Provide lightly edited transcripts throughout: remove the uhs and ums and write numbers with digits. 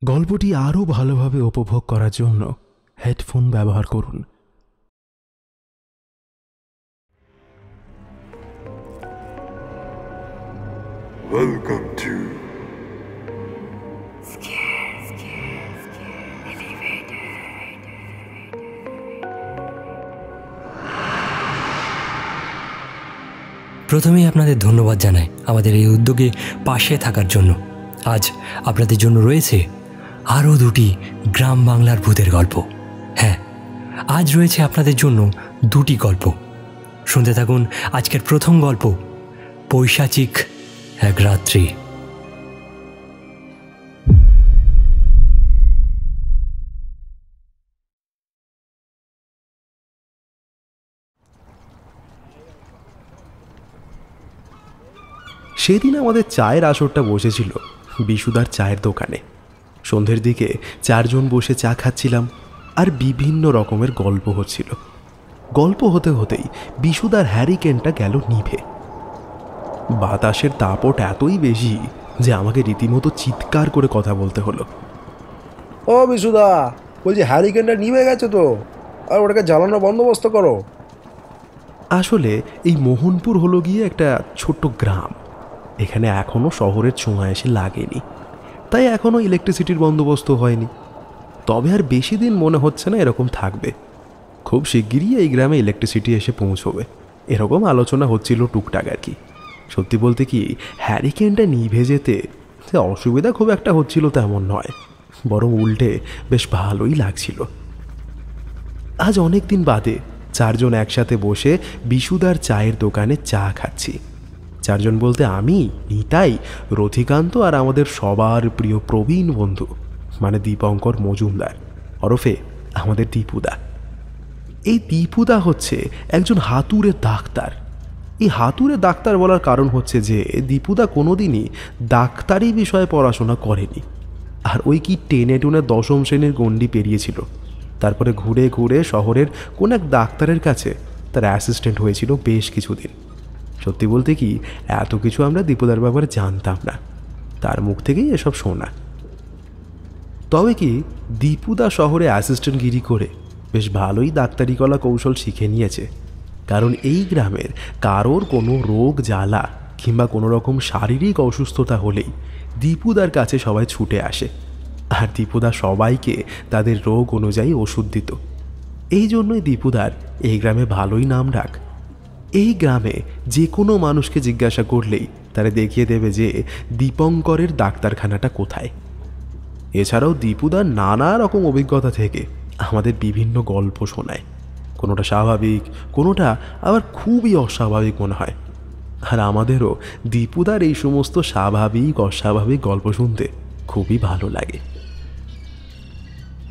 গল্পটি আরও ভালোভাবে উপভোগ করার জন্য হেডফোন ব্যবহার করুন। Welcome to প্রথমেই আপনাদের ধন্যবাদ জানাই আমাদের এই উদ্যোগে পাশে থাকার জন্য। আজ আপনাদের জন্য রয়েছে আরও দুটি গ্রাম বাংলার ভূতের গল্প। হ্যাঁ, আজ রয়েছে আপনাদের জন্য দুটি গল্প। শুনতে থাকুন আজকের প্রথম গল্প, পৈশাচিক এক রাত্রি। সেদিন আমাদের চায়ের আসরটা বসেছিল বিশুদার চায়ের দোকানে। সন্ধ্যের দিকে চারজন বসে চা খাচ্ছিলাম আর বিভিন্ন রকমের গল্প হচ্ছিল। গল্প হতে হতেই বিশুদার হ্যারিকেনটা গেল নিভে। বাতাসের দাপট এতই বেশি যে আমাকে রীতিমতো চিৎকার করে কথা বলতে হলো। ও বিশুদা, বলছি হ্যারিকেনটা নিভে গেছে তো, আর ওটাকে জ্বালানোর বন্দোবস্ত করো। আসলে এই মোহনপুর হলো গিয়ে একটা ছোট্ট গ্রাম। এখানে এখনও শহরের ছোঁয়া এসে লাগেনি, তাই এখনও ইলেকট্রিসিটির বন্দোবস্ত হয়নি। তবে আর বেশি দিন মনে হচ্ছে না এরকম থাকবে। খুব শিগগিরই এই গ্রামে ইলেকট্রিসিটি এসে পৌঁছবে, এরকম আলোচনা হচ্ছিল টুকটাক আর কি। সত্যি বলতে কি, হ্যারিকেনটা নিভে যেতে অসুবিধা খুব একটা হচ্ছিল তেমন নয়, বরং উল্টে বেশ ভালোই লাগছিল। আজ অনেক দিন বাদে চারজন একসাথে বসে বিশুদার চায়ের দোকানে চা খাচ্ছি। চারজন বলতে আমি, নিতাই, রথিকান্ত আর আমাদের সবার প্রিয় প্রবীণ বন্ধু মানে দীপঙ্কর মজুমদার ওরফে আমাদের দীপুদা। এই দীপুদা হচ্ছে একজন হাতুড়ে ডাক্তার। এই হাতুড়ে ডাক্তার বলার কারণ হচ্ছে যে দীপুদা কোনোদিনই ডাক্তারি বিষয়ে পড়াশোনা করেনি, আর ওই কি টেনে টুনে 10ম শ্রেণীর গণ্ডি পেরিয়েছিল। তারপরে ঘুরে ঘুরে শহরের কোন এক ডাক্তারের কাছে তার অ্যাসিস্ট্যান্ট হয়েছিল বেশ কিছুদিন। সত্যি বলতে কি, এত কিছু আমরা দীপুদার ব্যাপারে জানতাম না, তার মুখ থেকেই এসব শোনা। তবে কি দীপুদা শহরে অ্যাসিস্ট্যান্টগিরি করে বেশ ভালোই ডাক্তারি কলা কৌশল শিখে নিয়েছে, কারণ এই গ্রামের কারোর কোনো রোগ জ্বালা কিংবা কোনো রকম শারীরিক অসুস্থতা হলেই দীপুদার কাছে সবাই ছুটে আসে, আর দীপুদা সবাইকে তাদের রোগ অনুযায়ী ওষুধ দিত। এই জন্যই দীপুদার এই গ্রামে ভালোই নাম ডাক। এই গ্রামে যে কোনো মানুষকে জিজ্ঞাসা করলেই তারা দেখিয়ে দেবে যে দীপঙ্করের ডাক্তারখানাটা কোথায়। এছাড়াও দীপুদার নানা রকম অভিজ্ঞতা থেকে আমাদের বিভিন্ন গল্প শোনায়। কোনোটা স্বাভাবিক, কোনোটা আবার খুবই অস্বাভাবিক মনে হয়। আর আমাদেরও দীপুদার এই সমস্ত স্বাভাবিক অস্বাভাবিক গল্প শুনতে খুবই ভালো লাগে।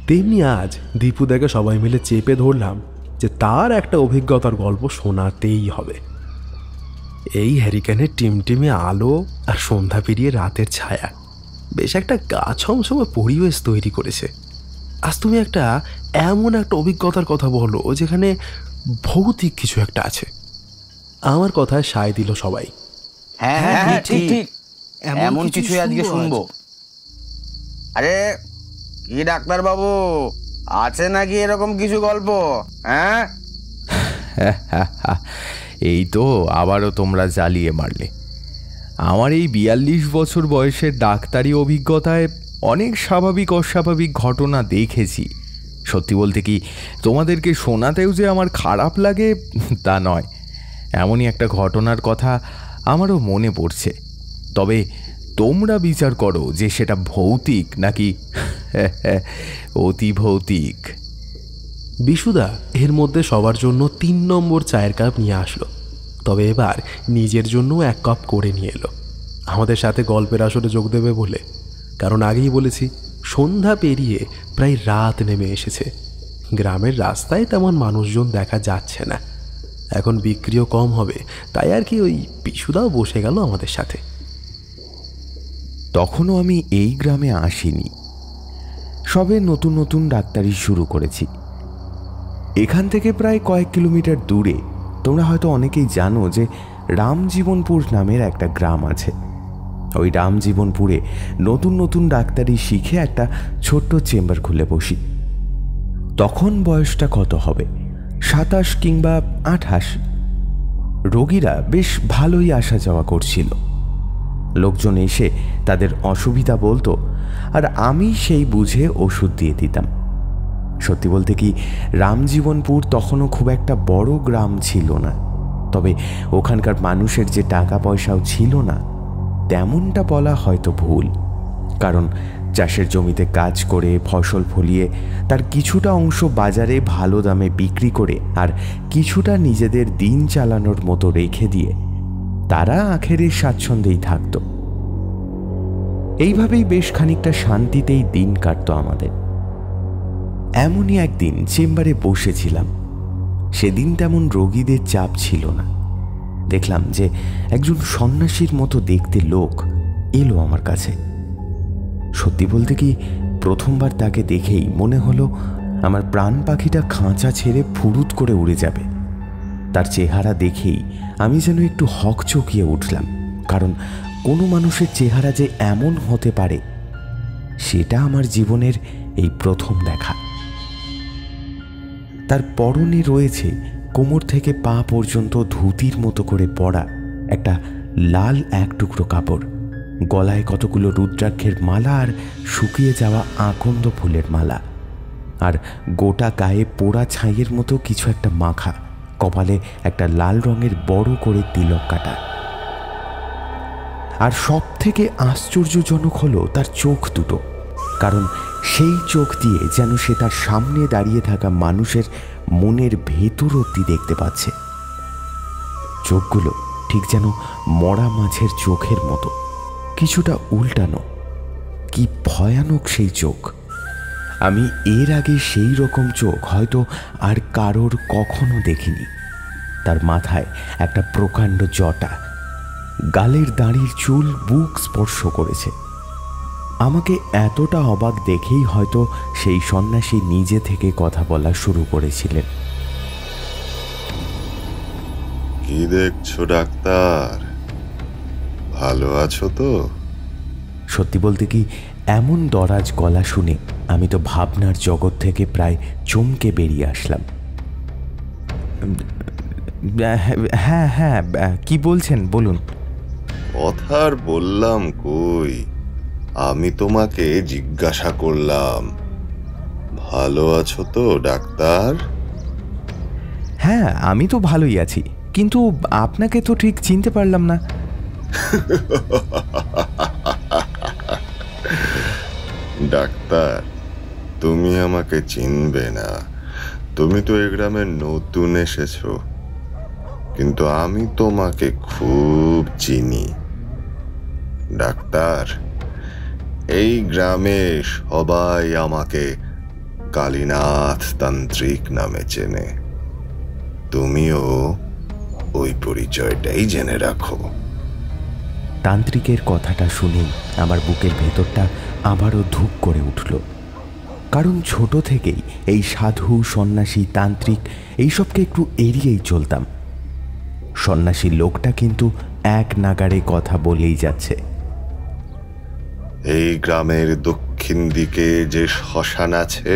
তেমনি আজ দীপুদাকে সবাই মিলে চেপে ধরলাম যে তার একটা অভিজ্ঞতার গল্প শোনাতেই হবে। এই হ্যারিকেনের টিমটিমে আলো আর সন্ধ্যা পেরিয়ে রাতের ছায়া বেশ একটা গা ছমছমে পরিবেশ তৈরি করেছে। আজ তুমি একটা এমন একটা অভিজ্ঞতার কথা বলো যেখানে ভৌতিক কিছু একটা আছে। আমার কথায় সায় দিল সবাই। হ্যাঁ ঠিক ঠিক, এমন কিছুই আজকে শুনবো। আরে কি ডাক্তার বাবু, আছে নাকি এরকম কিছু গল্প? হ্যাঁ এই তো আবারও তোমরা জ্বালিয়ে মারলে। আমার এই 42 বছর বয়সের ডাক্তারি অভিজ্ঞতায় অনেক স্বাভাবিক অস্বাভাবিক ঘটনা দেখেছি। সত্যি বলতে কি, তোমাদেরকে শোনাতেও যে আমার খারাপ লাগে তা নয়, এমনই একটা ঘটনার কথা আমারও মনে পড়ছে। তবে তোমরা বিচার করো যে সেটা ভৌতিক নাকি অতি ভৌতিক। বিশুদা এর মধ্যে সবার জন্য 3 নম্বর চায়ের কাপ নিয়ে আসলো, তবে এবার নিজের জন্য 1 কাপ করে নিয়ে এলো আমাদের সাথে গল্পের আসরে যোগ দেবে বলে। কারণ আগেই বলেছি, সন্ধ্যা পেরিয়ে প্রায় রাত নেমে এসেছে। গ্রামের রাস্তায় তেমন মানুষজন দেখা যাচ্ছে না, এখন বিক্রিও কম হবে, তাই আর কি ওই বিশুদাও বসে গেল আমাদের সাথে। তখনও আমি এই গ্রামে আসিনি, সবে নতুন নতুন ডাক্তারি শুরু করেছি। এখান থেকে প্রায় কয়েক কিলোমিটার দূরে তোমরা হয়তো অনেকেই জানো যে রামজীবনপুর নামের একটা গ্রাম আছে। ওই রামজীবনপুরে নতুন নতুন ডাক্তারি শিখে একটা ছোট্ট চেম্বার খুলে বসি। তখন বয়সটা কত হবে, 27 কিংবা 28। রোগীরা বেশ ভালোই আসা যাওয়া করছিল। লোকজন এসে তাদের অসুবিধা বলতো, আর আমি সেই বুঝে ওষুধ দিয়ে দিতাম। সত্যি বলতে কি, রামজীবনপুর তখনও খুব একটা বড় গ্রাম ছিল না, তবে ওখানকার মানুষের যে টাকা পয়সাও ছিল না তেমনটা বলা হয়তো ভুল। কারণ চাষের জমিতে কাজ করে ফসল ফলিয়ে তার কিছুটা অংশ বাজারে ভালো দামে বিক্রি করে আর কিছুটা নিজেদের দিন চালানোর মতো রেখে দিয়ে তারা আখেরে স্বাচ্ছন্দ্যেই থাকত। এইভাবেই বেশ খানিকটা শান্তিতেই দিন কাটত আমাদের। এমনই একদিন চেম্বারে বসেছিলাম। সেদিন তেমন রোগীদের চাপ ছিল না। দেখলাম যে একজন সন্ন্যাসীর মতো দেখতে লোক এলো আমার কাছে। সত্যি বলতে কি, প্রথমবার তাকে দেখেই মনে হলো আমার প্রাণ পাখিটা খাঁচা ছেড়ে ফুরুত করে উড়ে যাবে। তার চেহারা দেখেই আমি যেন একটু হকচকিয়ে উঠলাম, কারণ কোনো মানুষের চেহারা যে এমন হতে পারে সেটা আমার জীবনের এই প্রথম দেখা। তার পরনে রয়েছে কোমর থেকে পা পর্যন্ত ধুতির মতো করে পরা একটা লাল এক টুকরো কাপড়, গলায় কতগুলো রুদ্রাক্ষের মালা আর শুকিয়ে যাওয়া আকন্দ ফুলের মালা, আর গোটা গায়ে পোড়া ছাইয়ের মতো কিছু একটা মাখা, কপালে একটা লাল রঙের বড় করে তিলক কাটা। আর সব থেকে আশ্চর্যজনক হলো তার চোখ দুটো, কারণ সেই চোখ দিয়ে যেন সে তার সামনে দাঁড়িয়ে থাকা মানুষের মনের ভেতর অবধি দেখতে পাচ্ছে। চোখগুলো ঠিক যেন মরা মাছের চোখের মতো, কিছুটা উল্টানো। কি ভয়ানক সেই চোখ! আমি এর আগে সেই রকম চোখ হয়তো আর কারোর কখনো দেখিনি। তার মাথায় একটা প্রকাণ্ড জটা, গালের দাঁড়ির চুল বুক স্পর্শ করেছে। আমাকে এতটা অবাক দেখেই হয়তো সেই সন্ন্যাসী নিজে থেকে কথা বলা শুরু করেছিলেন। কি দেখছো ডাক্তার? ভালো আছো তো? সত্যি বলতে কি, এমন দরাজ গলা শুনে আমি তো ভাবনার জগৎ থেকে প্রায় চমকে বেরিয়ে আসলাম। হ্যাঁ হ্যাঁ, কি বলছেন বলুন। কথার বললাম কই, আমি তোমাকে জিজ্ঞাসা করলাম ভালো আছো তো ডাক্তার? হ্যাঁ, আমি তো ভালোই আছি, কিন্তু আপনাকে তো ঠিক চিনতে পারলাম না। ডাক্তার, তুমি আমাকে চিনবে না, তুমি তো এই গ্রামে নতুন এসেছো, কিন্তু আমি তোমাকে খুব চিনি। ডাক্তার, এই গ্রামে সবাই আমাকে কালীনাথ তান্ত্রিক নামে চেনে। তুমিও ওই পরিচয়টাই জেনে রাখো। তান্ত্রিকের কথাটা শুনেই আমার বুকের ভেতরটা আবারও ধূপ করে উঠল, কারণ ছোট থেকেই এই সাধু সন্ন্যাসী তান্ত্রিক এইসবকে একটু এড়িয়েই চলতাম। সন্ন্যাসী লোকটা কিন্তু এক নাগাড়ে কথা বলেই যাচ্ছে। এই গ্রামের দক্ষিণ দিকে যে শ্মশান আছে,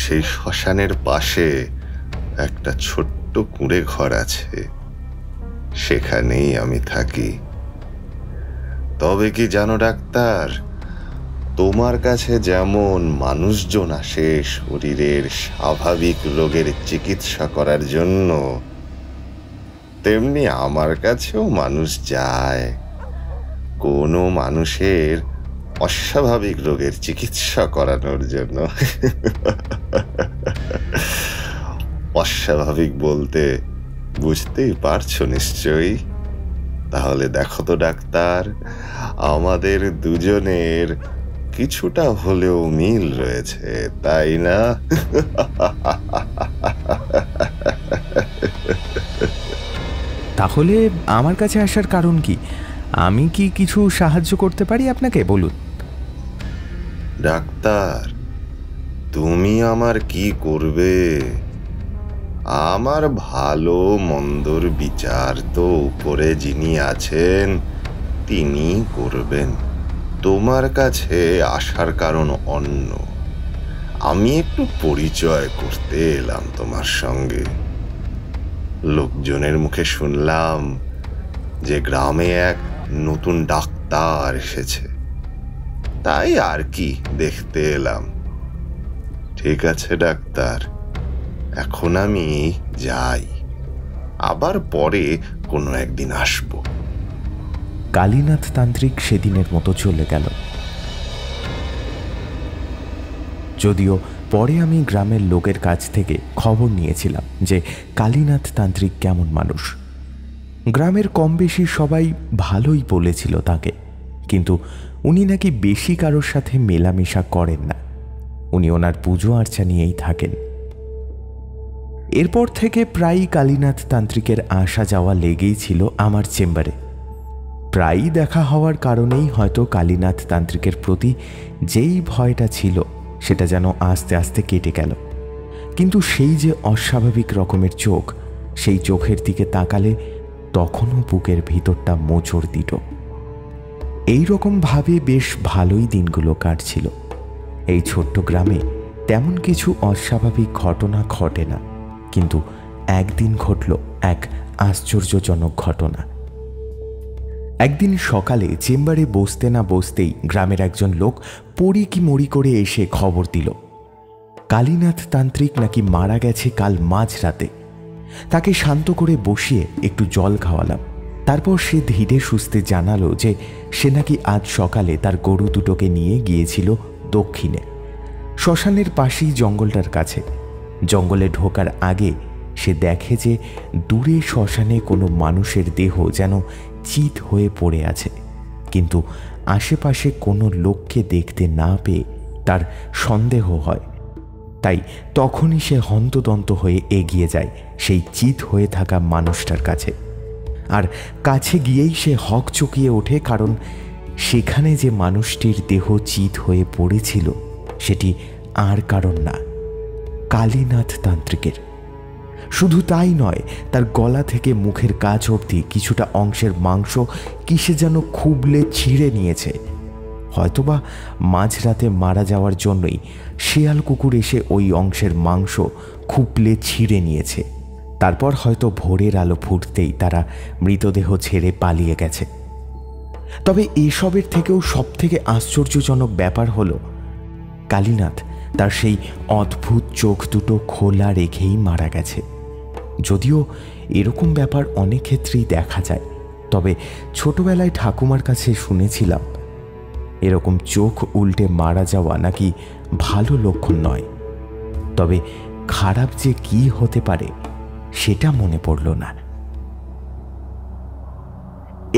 সেই শ্মশানের পাশে একটা ছোট্ট কুঁড়ে ঘর আছে, সেখানেই আমি থাকি। তবে কি জানো ডাক্তার, তোমার কাছে যেমন মানুষজন আসে শরীরের স্বাভাবিক রোগের চিকিৎসা করার জন্য, তেমনি আমার কাছেও মানুষ যায় কোনো মানুষের অস্বাভাবিক রোগের চিকিৎসা করানোর জন্য। অস্বাভাবিক বলতে বুঝতেই পারছো নিশ্চয়ই। তাহলে দেখো তো ডাক্তার, আমাদের দুজনের কিছুটা হলেও মিল রয়েছে, তাই না? তাহলে আমার কাছে আসার কারণ কি? আমি কি কিছু সাহায্য করতে পারি আপনাকে, বলুন। ডাক্তার, তুমি আমার কি করবে? আমার ভালো মন্দর বিচার তো উপরে যিনি আছেন তিনিই করবেন। তোমার কাছে আসার কারণ অন্য। আমি একটু পরিচয় করতে এলাম তোমার সঙ্গে। লোকজনের মুখে শুনলাম যে গ্রামে এক নতুন ডাক্তার এসেছে, তাই আর কি দেখতে এলাম। ঠিক আছে ডাক্তার, এখন আমি যাই, আবার পরে কোনো একদিন আসব। কালীনাথ তান্ত্রিক সেদিনের মতো চলে গেল। যদিও পরে আমি গ্রামের লোকের কাছ থেকে খবর নিয়েছিলাম যে কালীনাথ তান্ত্রিক কেমন মানুষ। গ্রামের কম বেশি সবাই ভালোই বলেছিল তাকে, কিন্তু উনি নাকি বেশি কারোর সাথে মেলামেশা করেন না। উনি ওনার পুজো আর্চা নিয়েই থাকেন। এরপর থেকে প্রায়ই কালীনাথ তান্ত্রিকের আসা যাওয়া লেগেই ছিল আমার চেম্বারে। প্রায়ই দেখা হওয়ার কারণেই হয়তো কালীনাথ তান্ত্রিকের প্রতি যেই ভয়টা ছিল সেটা যেন আস্তে আস্তে কেটে গেল। কিন্তু সেই যে অস্বাভাবিক রকমের চোখ, সেই চোখের দিকে তাকালে তখনও বুকের ভিতরটা মোচড় দিত। এইরকমভাবে বেশ ভালোই দিনগুলো কাটছিল। এই ছোট্ট গ্রামে তেমন কিছু অস্বাভাবিক ঘটনা ঘটে না, কিন্তু একদিন ঘটল এক আশ্চর্যজনক ঘটনা। একদিন সকালে চেম্বারে বসতে না বসতেই গ্রামের একজন লোক পড়ি কি মরি করে এসে খবর দিল কালীনাথ তান্ত্রিক নাকি মারা গেছে কাল মাঝরাতে। তাকে শান্ত করে বসিয়ে একটু জল খাওয়ালাম। তারপর সে ধীরে সুস্থে জানালো যে সে নাকি আজ সকালে তার গরু দুটোকে নিয়ে গিয়েছিল দক্ষিণে, শ্মশানের পাশেই জঙ্গলটার কাছে। জঙ্গলে ঢোকার আগে সে দেখে যে দূরে শ্মশানে কোনো মানুষের দেহ যেন চিত হয়ে পড়ে আছে, কিন্তু আশেপাশে কোনো লোককে দেখতে না পেয়ে তার সন্দেহ হয়। তাই তখনই সে হন্তদন্ত হয়ে এগিয়ে যায় সেই চিত হয়ে থাকা মানুষটার কাছে। আর কাছে গিয়েই সে হকচকিয়ে ওঠে, কারণ সেখানে যে মানুষটির দেহ চিত হয়ে পড়েছিল সেটি আর কারণ না, কালীনাথ তান্ত্রিকের। শুধু তাই নয়, তার গলা থেকে মুখের কাছ অবধি কিছুটা অংশের মাংস কিসে যেন খুবলে ছিঁড়ে নিয়েছে। হয়তোবা মাঝরাতে মারা যাওয়ার জন্যই শেয়াল কুকুর এসে ওই অংশের মাংস খুবলে ছিঁড়ে নিয়েছে। তারপর হয়তো ভোরের আলো ফুটতেই তারা মৃতদেহ ছেড়ে পালিয়ে গেছে। তবে এসবের থেকেও সবথেকে আশ্চর্যজনক ব্যাপার হলো কালীনাথ তার সেই অদ্ভুত চোখ দুটো খোলা রেখেই মারা গেছে। যদিও এরকম ব্যাপার অনেক ক্ষেত্রেই দেখা যায়, তবে ছোটবেলায় ঠাকুমার কাছে শুনেছিলাম এরকম চোখ উল্টে মারা যাওয়া নাকি ভালো লক্ষণ নয়। তবে খারাপ যে কি হতে পারে সেটা মনে পড়ল না।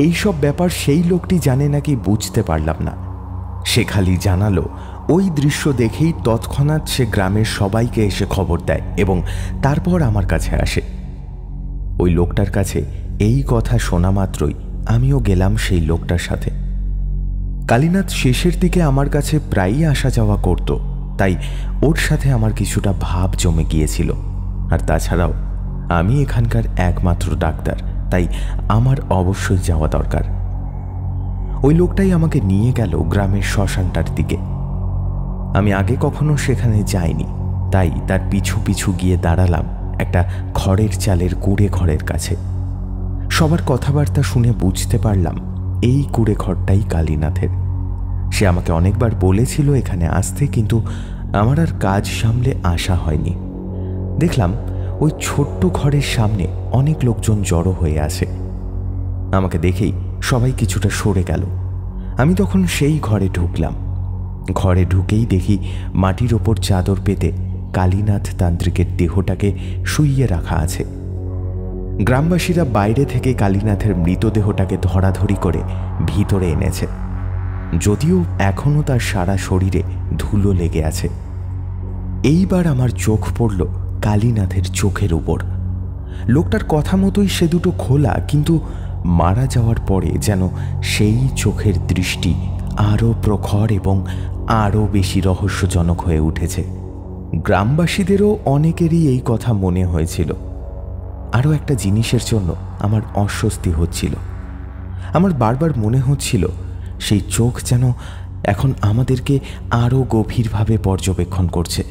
এইসব ব্যাপার সেই লোকটি জানে নাকি বুঝতে পারলাম না। সে খালি জানালো ওই দৃশ্য দেখেই তৎক্ষণাৎ সে গ্রামের সবাইকে এসে খবর দেয় এবং তারপর আমার কাছে আসে। ওই লোকটার কাছে এই কথা শোনা মাত্রই আমিও গেলাম সেই লোকটার সাথে। কালীনাথ শেষের দিকে আমার কাছে প্রায়ই আসা যাওয়া করত, তাই ওর সাথে আমার কিছুটা ভাব জমে গিয়েছিল। আর তাছাড়াও আমি এখানকার একমাত্র ডাক্তার, তাই আমার অবশ্যই যাওয়া দরকার। ওই লোকটাই আমাকে নিয়ে গেল গ্রামের শ্মশানটার দিকে। আমি আগে কখনো সেখানে যাইনি, তাই তার পিছু পিছু গিয়ে দাঁড়ালাম একটা খড়ের চালের কুড়ে ঘরের কাছে। সবার কথাবার্তা শুনে বুঝতে পারলাম এই কুড়ে ঘরটাই কালীনাথের। সে আমাকে অনেকবার বলেছিল এখানে আসতে, কিন্তু আমার আর কাজ সামলে আসা হয়নি। দেখলাম ওই ছোট্ট ঘরের সামনে অনেক লোকজন জড়ো হয়ে আসে। আমাকে দেখেই সবাই কিছুটা সরে গেল। আমি তখন সেই ঘরে ঢুকলাম। ঘরে ঢুকেই দেখি মাটির ওপর চাদর পেতে কালীনাথ তান্ত্রিকের দেহটাকে শুইয়ে রাখা আছে। গ্রামবাসীরা বাইরে থেকে কালীনাথের মৃতদেহটাকে ধরাধরি করে ভিতরে এনেছে, যদিও এখনও তার সারা শরীরে ধুলো লেগে আছে। এইবার আমার চোখ পড়ল কালীনাথের চোখের উপর। লোকটার কথা মতোই সে দুটো খোলা, কিন্তু মারা যাওয়ার পরে যেন সেই চোখের দৃষ্টি আরও প্রখর এবং আরও বেশি রহস্যজনক হয়ে উঠেছে। গ্রামবাসীদেরও অনেকেরই এই কথা মনে হয়েছিল। আরও একটা জিনিসের জন্য আমার অস্বস্তি হচ্ছিল। আমার বারবার মনে হচ্ছিল সেই চোখ যেন এখন আমাদেরকে আরও গভীরভাবে পর্যবেক্ষণ করছে।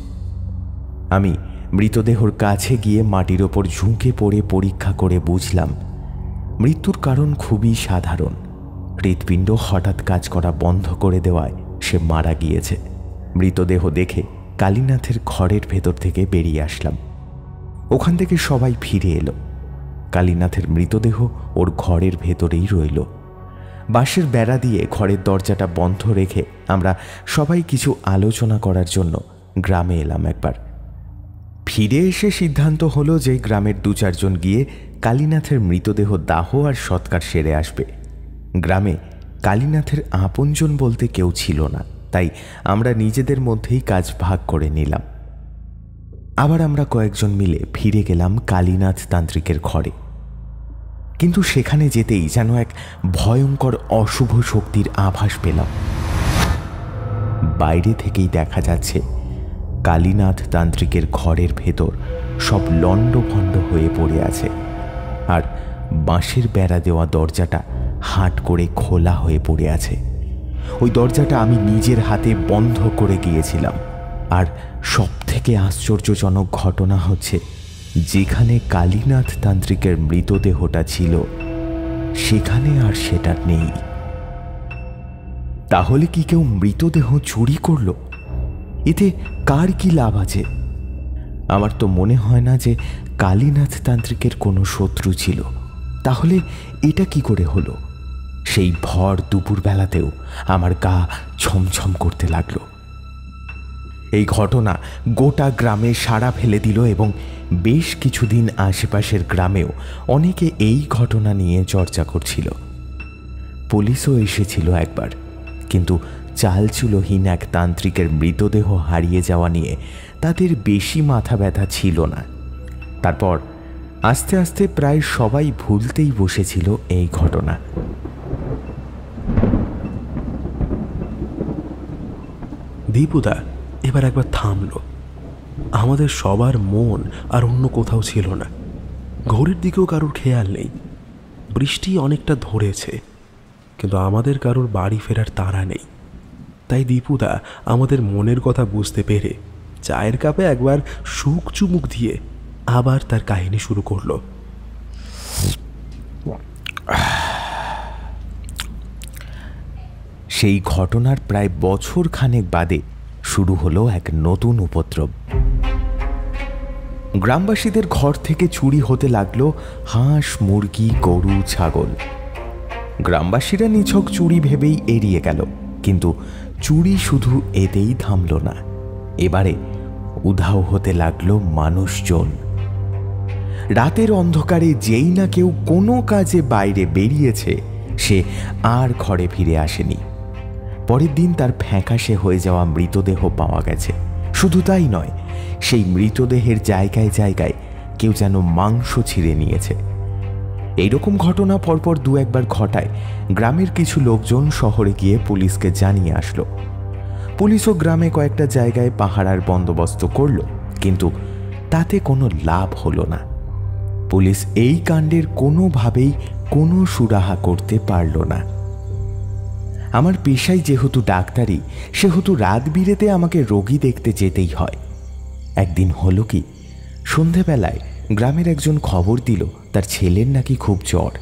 আমি মৃতদেহর কাছে গিয়ে মাটির ওপর ঝুঁকে পড়ে পরীক্ষা করে বুঝলাম মৃত্যুর কারণ খুবই সাধারণ। হৃৎপিণ্ড হঠাৎ কাজ করা বন্ধ করে দেওয়ায় সে মারা গিয়েছে। মৃতদেহ দেখে কালীনাথের ঘরের ভেতর থেকে বেরিয়ে আসলাম। ওখান থেকে সবাই ফিরে এলো। কালীনাথের মৃতদেহ ওর ঘরের ভেতরেই রইল। বাঁশের বেড়া দিয়ে ঘরের দরজাটা বন্ধ রেখে আমরা সবাই কিছু আলোচনা করার জন্য গ্রামে এলাম একবার। ফিরে এসে সিদ্ধান্ত হলো যে গ্রামের 2-4 জন গিয়ে কালীনাথের মৃতদেহ দাহ আর সৎকার সেরে আসবে। গ্রামে কালীনাথের আপনজন বলতে কেউ ছিল না, তাই আমরা নিজেদের মধ্যেই কাজ ভাগ করে নিলাম। আবার আমরা কয়েকজন মিলে ফিরে গেলাম কালীনাথ তান্ত্রিকের ঘরে। কিন্তু সেখানে যেতেই যেন এক ভয়ঙ্কর অশুভ শক্তির আভাস পেলাম। বাইরে থেকেই দেখা যাচ্ছে কালীনাথ তান্ত্রিকের ঘরের ভেতর সব লণ্ডভণ্ড হয়ে পড়ে আছে, আর বাঁশের বেড়া দেওয়া দরজাটা হাট করে খোলা হয়ে পড়ে আছে। ওই দরজাটা আমি নিজের হাতে বন্ধ করে গিয়েছিলাম। আর সব থেকে আশ্চর্যজনক ঘটনা হচ্ছে, যেখানে কালীনাথ তান্ত্রিকের মৃতদেহটা ছিল সেখানে আর সেটা নেই। তাহলে কি কেউ মৃতদেহ চুরি করল? এতে কার কি লাভ আছে? আমার তো মনে হয় না যে কালীনাথ তান্ত্রিকের কোনো শত্রু ছিল। তাহলে এটা কি করে হলো? সেই ভর দুপুরবেলাতেও আমার গা ছমছম করতে লাগলো। এই ঘটনা গোটা গ্রামে সাড়া ফেলে দিল এবং বেশ কিছুদিন আশেপাশের গ্রামেও অনেকে এই ঘটনা নিয়ে চর্চা করছিল। পুলিশও এসেছিল একবার, কিন্তু চালচুলোহীন এক তান্ত্রিকের মৃতদেহ হারিয়ে যাওয়া নিয়ে তাদের বেশি মাথা ব্যথা ছিল না। তারপর আস্তে আস্তে প্রায় সবাই ভুলতেই বসেছিল এই ঘটনা। দীপুদা এবার একবার থামল। আমাদের সবার মন আর অন্য কোথাও ছিল না। ঘড়ির দিকেও কারোর খেয়াল নেই। বৃষ্টি অনেকটা ধরেছে, কিন্তু আমাদের কারোর বাড়ি ফেরার তাড়া নেই। তাই দীপুদা আমাদের মনের কথা বুঝতে পেরে চায়ের কাপে একবার সুখ চুমুক দিয়ে আবার তার কাহিনী শুরু করল। সেই ঘটনার প্রায় বছর খানেক বাদে শুরু হলো এক নতুন উপদ্রব। গ্রামবাসীদের ঘর থেকে চুরি হতে লাগলো হাঁস, মুরগি, গরু, ছাগল। গ্রামবাসীরা নিছক চুরি ভেবেই এড়িয়ে গেল, কিন্তু চুরি শুধু এতেই থামল না। এবারে উধাও হতে লাগলো মানুষজন। রাতের অন্ধকারে যেই না কেউ কোনো কাজে বাইরে বেরিয়েছে, সে আর ঘরে ফিরে আসেনি। পরের দিন তার ফ্যাকাশে হয়ে যাওয়া মৃতদেহ পাওয়া গেছে। শুধু তাই নয়, সেই মৃতদেহের জায়গায় জায়গায় কেউ যেন মাংস ছিঁড়ে নিয়েছে। এইরকম ঘটনা পরপর 2-1 বার ঘটায় গ্রামের কিছু লোকজন শহরে গিয়ে পুলিশকে জানিয়ে আসলো। পুলিশও গ্রামে কয়েকটা জায়গায় পাহারার বন্দোবস্ত করল, কিন্তু তাতে কোনো লাভ হলো না। পুলিশ এই কাণ্ডের কোনোভাবেই কোনো সুরাহা করতে পারল না। আমার পেশায় যেহেতু ডাক্তারি, সেহেতু রাত বিরেতে আমাকে রোগী দেখতে যেতেই হয়। একদিন হলো কি, সন্ধেবেলায় গ্রামের একজন খবর দিল তার ছেলের নাকি খুব জ্বর,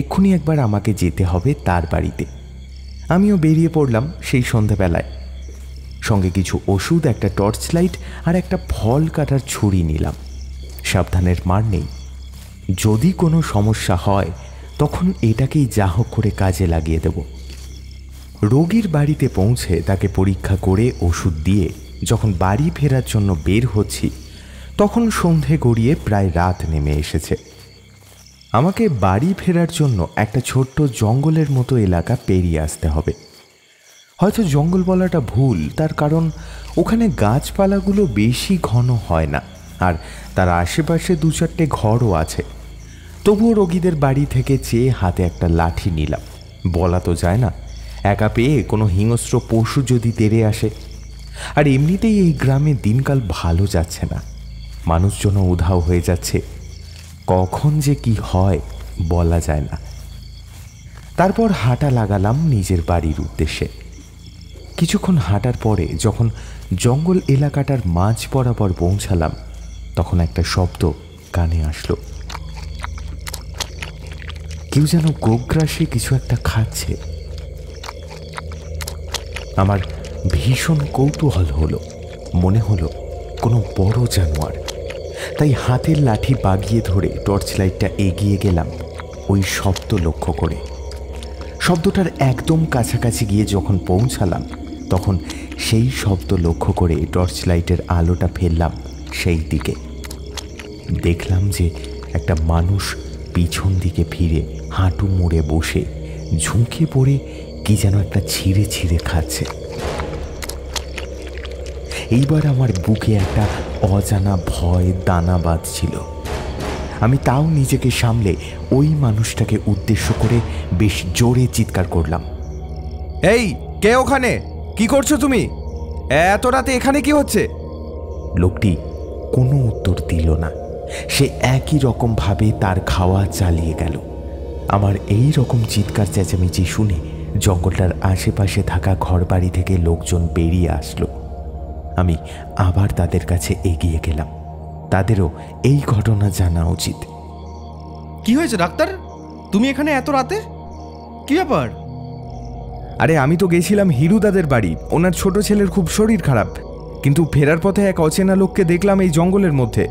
এক্ষুনি একবার আমাকে যেতে হবে তার বাড়িতে। আমিও বেরিয়ে পড়লাম সেই সন্ধেবেলায়। সঙ্গে কিছু ওষুধ, একটা টর্চ লাইট আর একটা ফল কাটার ছুরি নিলাম। সাবধানের মার নেই, যদি কোনো সমস্যা হয় তখন এটাকেই যা হোক করে কাজে লাগিয়ে দেব। রোগীর বাড়িতে পৌঁছে তাকে পরীক্ষা করে ওষুধ দিয়ে যখন বাড়ি ফেরার জন্য বের হচ্ছি, তখন সন্ধে গড়িয়ে প্রায় রাত নেমে এসেছে। আমাকে বাড়ি ফেরার জন্য একটা ছোট্ট জঙ্গলের মতো এলাকা পেরিয়ে আসতে হবে। হয়তো জঙ্গল বলাটা ভুল, তার কারণ ওখানে গাছপালাগুলো বেশি ঘন হয় না, আর তার আশেপাশে 2-4টে ঘরও আছে। তবুও রোগীদের বাড়ি থেকে চেয়ে হাতে একটা লাঠি নিলাম। বলা তো যায় না, একা পেয়ে কোনো হিংস্র পশু যদি তেড়ে আসে। আর এমনিতেই এই গ্রামে দিনকাল ভালো যাচ্ছে না, মানুষজনও উধাও হয়ে যাচ্ছে। কখন যে কি হয় বলা যায় না। তারপর হাঁটা লাগালাম নিজের বাড়ির উদ্দেশ্যে। কিছুক্ষণ হাঁটার পরে যখন জঙ্গল এলাকাটার মাঝ বরাবর পৌঁছালাম, তখন একটা শব্দ কানে আসলো। কেউ যেন গোগ্রাসে কিছু একটা খাচ্ছে। আমার ভীষণ কৌতূহল হলো, মনে হলো কোনো বড় জানোয়ার। তাই হাতের লাঠি বাগিয়ে ধরে টর্চ লাইটটা এগিয়ে গেলাম ওই শব্দ লক্ষ্য করে। শব্দটার একদম কাছাকাছি গিয়ে যখন পৌঁছালাম, তখন সেই শব্দ লক্ষ্য করে টর্চ লাইটের আলোটা ফেললাম সেই দিকে। দেখলাম যে একটা মানুষ পিছন দিকে ফিরে হাঁটু মুড়ে বসে ঝুঁকে পড়ে কি যেন একটা ছিঁড়ে ছিঁড়ে খাচ্ছে। এইবার আমার বুকে একটা অজানা ভয় দানা বাঁধছিল। আমি তাও নিজেকে সামলে ওই মানুষটাকে উদ্দেশ্য করে বেশ জোরে চিৎকার করলাম, এই কে ওখানে? কি করছো তুমি? এত রাতে এখানে কি হচ্ছে? লোকটি কোনো উত্তর দিল না। সে একই রকম ভাবে তার খাওয়া চালিয়ে গেল। আমার এই রকম চিৎকার চেঁচামেচি শুনে জঙ্গলটার আশেপাশে থাকা ঘরবাড়ি থেকে লোকজন বেরিয়ে আসলো। আমি আবার তাদের কাছে এগিয়ে গেলাম। তাদেরও এই ঘটনা জানা উচিত। কি হয়েছে ডাক্তার? তুমি এখানে এত রাতে? কি ব্যাপার? আরে আমি তো গেছিলাম হিরুদাদের বাড়ি। ওনার ছোট ছেলের খুব শরীর খারাপ, কিন্তু ফেরার পথে এক অচেনা লোককে দেখলাম এই জঙ্গলের মধ্যে।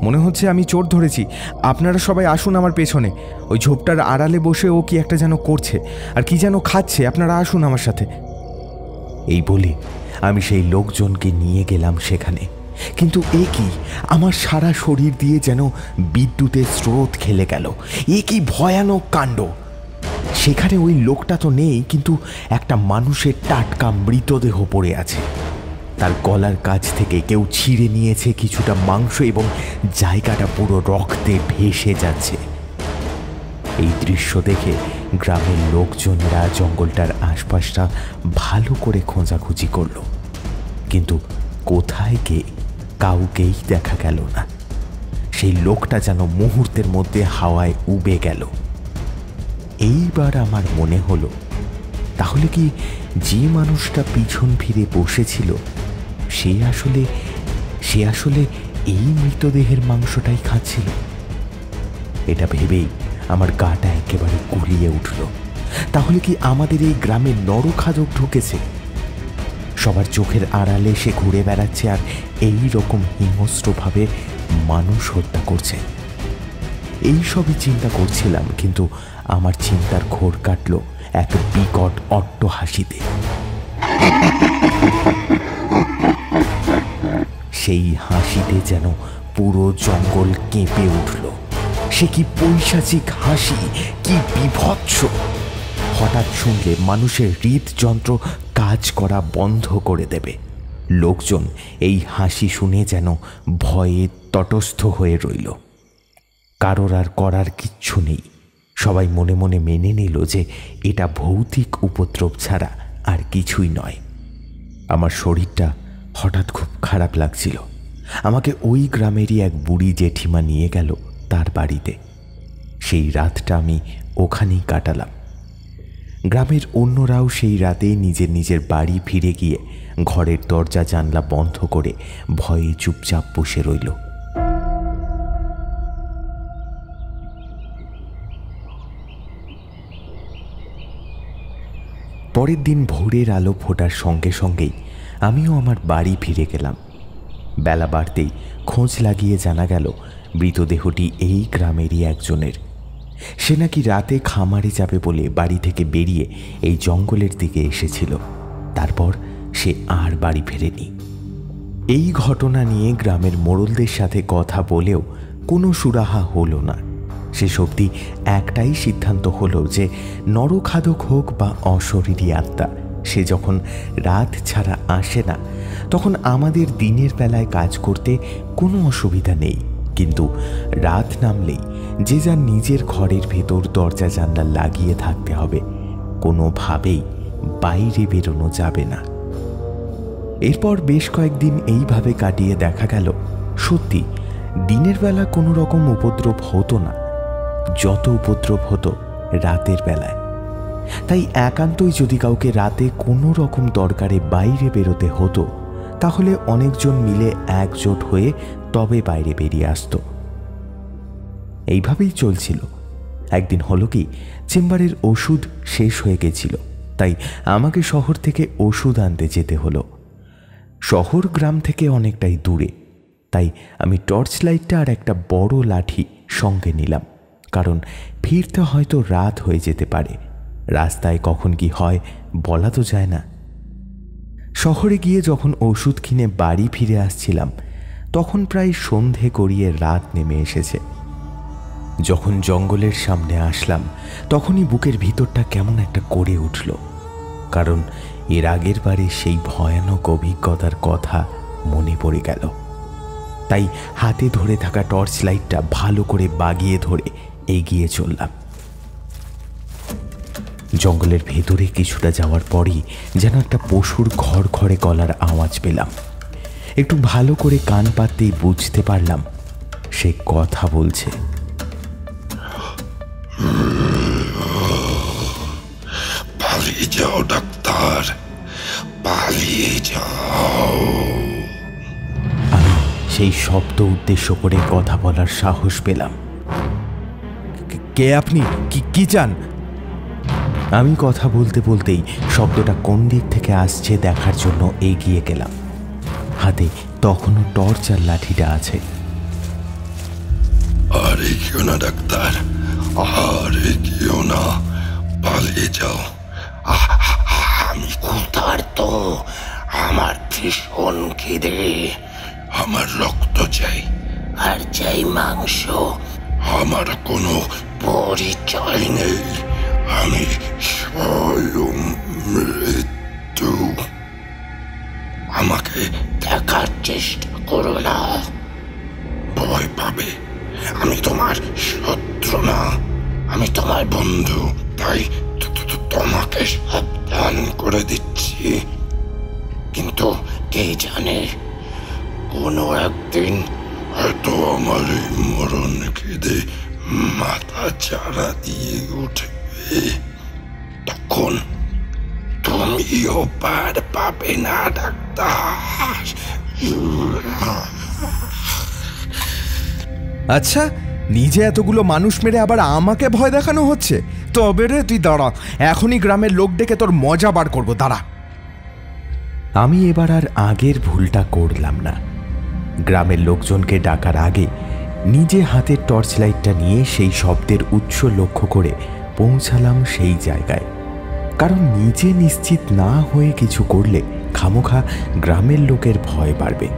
মনে হচ্ছে আমি চোর ধরেছি। আপনারা সবাই আসুন আমার পেছনে। ওই ঝোপটার আড়ালে বসে ও কি একটা যেন করছে আর কি যেন খাচ্ছে। আপনারা আসুন আমার সাথে। এই বলে আমি সেই লোকজনকে নিয়ে গেলাম সেখানে। কিন্তু এ কি, আমার সারা শরীর দিয়ে যেন বিদ্যুতের স্রোত খেলে গেল। এ কি ভয়ানক কাণ্ড! সেখানে ওই লোকটা তো নেই, কিন্তু একটা মানুষের টাটকা মৃতদেহ পড়ে আছে। তার গলার কাছ থেকে কেউ ছিঁড়ে নিয়েছে কিছুটা মাংস এবং জায়গাটা পুরো রক্তে ভেসে যাচ্ছে। এই দৃশ্য দেখে গ্রামের লোকজনেরা জঙ্গলটার আশপাশটা ভালো করে খোঁজাখুঁজি করল, কিন্তু কোথায় গিয়ে কাউকেই দেখা গেল না। সেই লোকটা যেন মুহূর্তের মধ্যে হাওয়ায় উবে গেল। এইবার আমার মনে হলো, তাহলে কি যে মানুষটা পিছন ফিরে বসেছিল সে আসলে এই মৃতদেহের মাংসটাই খাচ্ছিল? এটা ভেবেই আমার গাটা একেবারে গুলিয়ে উঠল। তাহলে কি আমাদের এই গ্রামে নরখাদক ঢুকেছে? সবার চোখের আড়ালে সে ঘুরে বেড়াচ্ছে আর এই রকম হিংস্রভাবে মানুষ হত্যা করছে। এই সবই চিন্তা করছিলাম, কিন্তু আমার চিন্তার ঘোর কাটল এক বিকট অট্টহাসিতে। সেই হাসিতে যেন পুরো জঙ্গল কেঁপে উঠল। সে কি পৈশাচিক হাসি, কি বিভৎস! হঠাৎ শুনলে মানুষের হৃদযন্ত্র কাজ করা বন্ধ করে দেবে। লোকজন এই হাসি শুনে যেন ভয়ে তটস্থ হয়ে রইল। কারোর আর করার কিচ্ছু নেই। সবাই মনে মনে মেনে নিল যে এটা ভৌতিক উপদ্রব ছাড়া আর কিছুই নয়। আমার শরীরটা হঠাৎ খুব খারাপ লাগছিল। আমাকে ওই গ্রামেরই এক বুড়ি জেঠিমা নিয়ে গেল তার বাড়িতে। সেই রাতটা আমি ওখানেই কাটালাম। গ্রামের অন্যরাও সেই রাতে নিজের নিজের বাড়ি ফিরে গিয়ে ঘরের দরজা জানলা বন্ধ করে ভয়ে চুপচাপ বসে রইল। পরের দিন ভোরের আলো ফোটার সঙ্গে সঙ্গেই আমিও আমার বাড়ি ফিরে গেলাম। বেলা বাড়তেই খোঁজ লাগিয়ে জানা গেল মৃতদেহটি এই গ্রামেরই একজনের। সে নাকি রাতে খামারে যাবে বলে বাড়ি থেকে বেরিয়ে এই জঙ্গলের দিকে এসেছিল। তারপর সে আর বাড়ি ফেরেনি। এই ঘটনা নিয়ে গ্রামের মোড়লদের সাথে কথা বলেও কোনো সুরাহা হলো না। শেষ অবধি একটাই সিদ্ধান্ত হলো যে নরখাদক হোক বা অশরীরী আত্মা, সে যখন রাত ছাড়া আসে না, তখন আমাদের দিনের বেলায় কাজ করতে কোনো অসুবিধা নেই। কিন্তু রাত নামলেই যে যার নিজের ঘরের ভেতর দরজা জানলা লাগিয়ে থাকতে হবে। কোনোভাবেই বাইরে বেরোনো যাবে না। এরপর বেশ কয়েকদিন এইভাবে কাটিয়ে দেখা গেল সত্যি দিনের বেলা কোনো রকম উপদ্রব হতো না। যত উপদ্রব হতো রাতের বেলায়। তাই একান্তই যদি কাউকে রাতে কোনো রকম দরকারে বাইরে বেরোতে হতো তাহলে অনেকজন মিলে একজোট হয়ে তবে বাইরে বেরিয়ে আসতো। এইভাবেই চলছিল। একদিন হলো কি, চেম্বারের ওষুধ শেষ হয়ে গেছিল, তাই আমাকে শহর থেকে ওষুধ আনতে যেতে হলো। শহর গ্রাম থেকে অনেকটাই দূরে, তাই আমি টর্চ লাইটটা আর একটা বড় লাঠি সঙ্গে নিলাম, কারণ ফিরতে হয়তো রাত হয়ে যেতে পারে। রাস্তায় কখন কি হয় বলা তো যায় না। শহরে গিয়ে যখন ওষুধ কিনে বাড়ি ফিরে আসছিলাম তখন প্রায় সন্ধে গড়িয়ে রাত নেমে এসেছে। যখন জঙ্গলের সামনে আসলাম তখনই বুকের ভিতরটা কেমন একটা করে উঠল, কারণ এর আগের বারে সেই ভয়ানক অভিজ্ঞতার কথা মনে পড়ে গেল। তাই হাতে ধরে থাকা টর্চ লাইটটা ভালো করে বাগিয়ে ধরে এগিয়ে চললাম। জঙ্গলের ভেতরে কিছুটা যাওয়ার পরই যেন একটা পশুর ঘর ঘরে গলার আওয়াজ পেলাম। একটু ভালো করে কান পাততেই বুঝতে পারলাম সে কথা বলছে। পালিয়ে যাও ডাক্তার, পালিয়ে যাও। আমি সেই শব্দ উদ্দেশ্য করে কথা বলার সাহস পেলাম। কে আপনি? কি চান? আমি কথা বলতে বলতেই শব্দটা কোন দিক থেকে আসছে দেখার জন্য এগিয়ে গেলাম। হাতে তখনও টর্চ আর লাঠিটা আছে। আরে কেউ না ডাক্তার, আরে কেউ না, পালিয়ে যাও। আমি ক্ষুধার্ত, আমার ভীষণ খিদে, আমার রক্ত চাই, আর চাই মাংস। আমার কোনো পরিচয় নেই, আমি স্বয়ং মৃত্যু। আমাকে দেখার চেষ্টা করো না, ভয় পাবে। আমি তোমার শত্রু না, আমি তোমার বন্ধু, তাই তোমাকে সাবধান করে দিচ্ছি। কিন্তু কে জানে, কোনো একদিন হয়তো আমার এই মরণ খিদে মাথা চাড়া দিয়ে উঠবে, তখন তুমিও পার পাবে না ডাক্তার। আচ্ছা, নিজে এতগুলো মানুষ মেরে আবার আমাকে ভয় দেখানো হচ্ছে? তবে রে, তুই দাঁড়া, এখনই গ্রামের লোক ডেকে তোর মজা বার করবো, দাঁড়া। আমি এবার আর আগের ভুলটা করলাম না। গ্রামের লোকজনকে ডাকার আগে নিজে হাতের টর্চ লাইটটা নিয়ে সেই শব্দের উৎস লক্ষ্য করে পৌঁছালাম সেই জায়গায়, কারণ নিজে নিশ্চিত না হয়ে কিছু করলে খামোখা গ্রামের লোকের ভয় বাড়বে।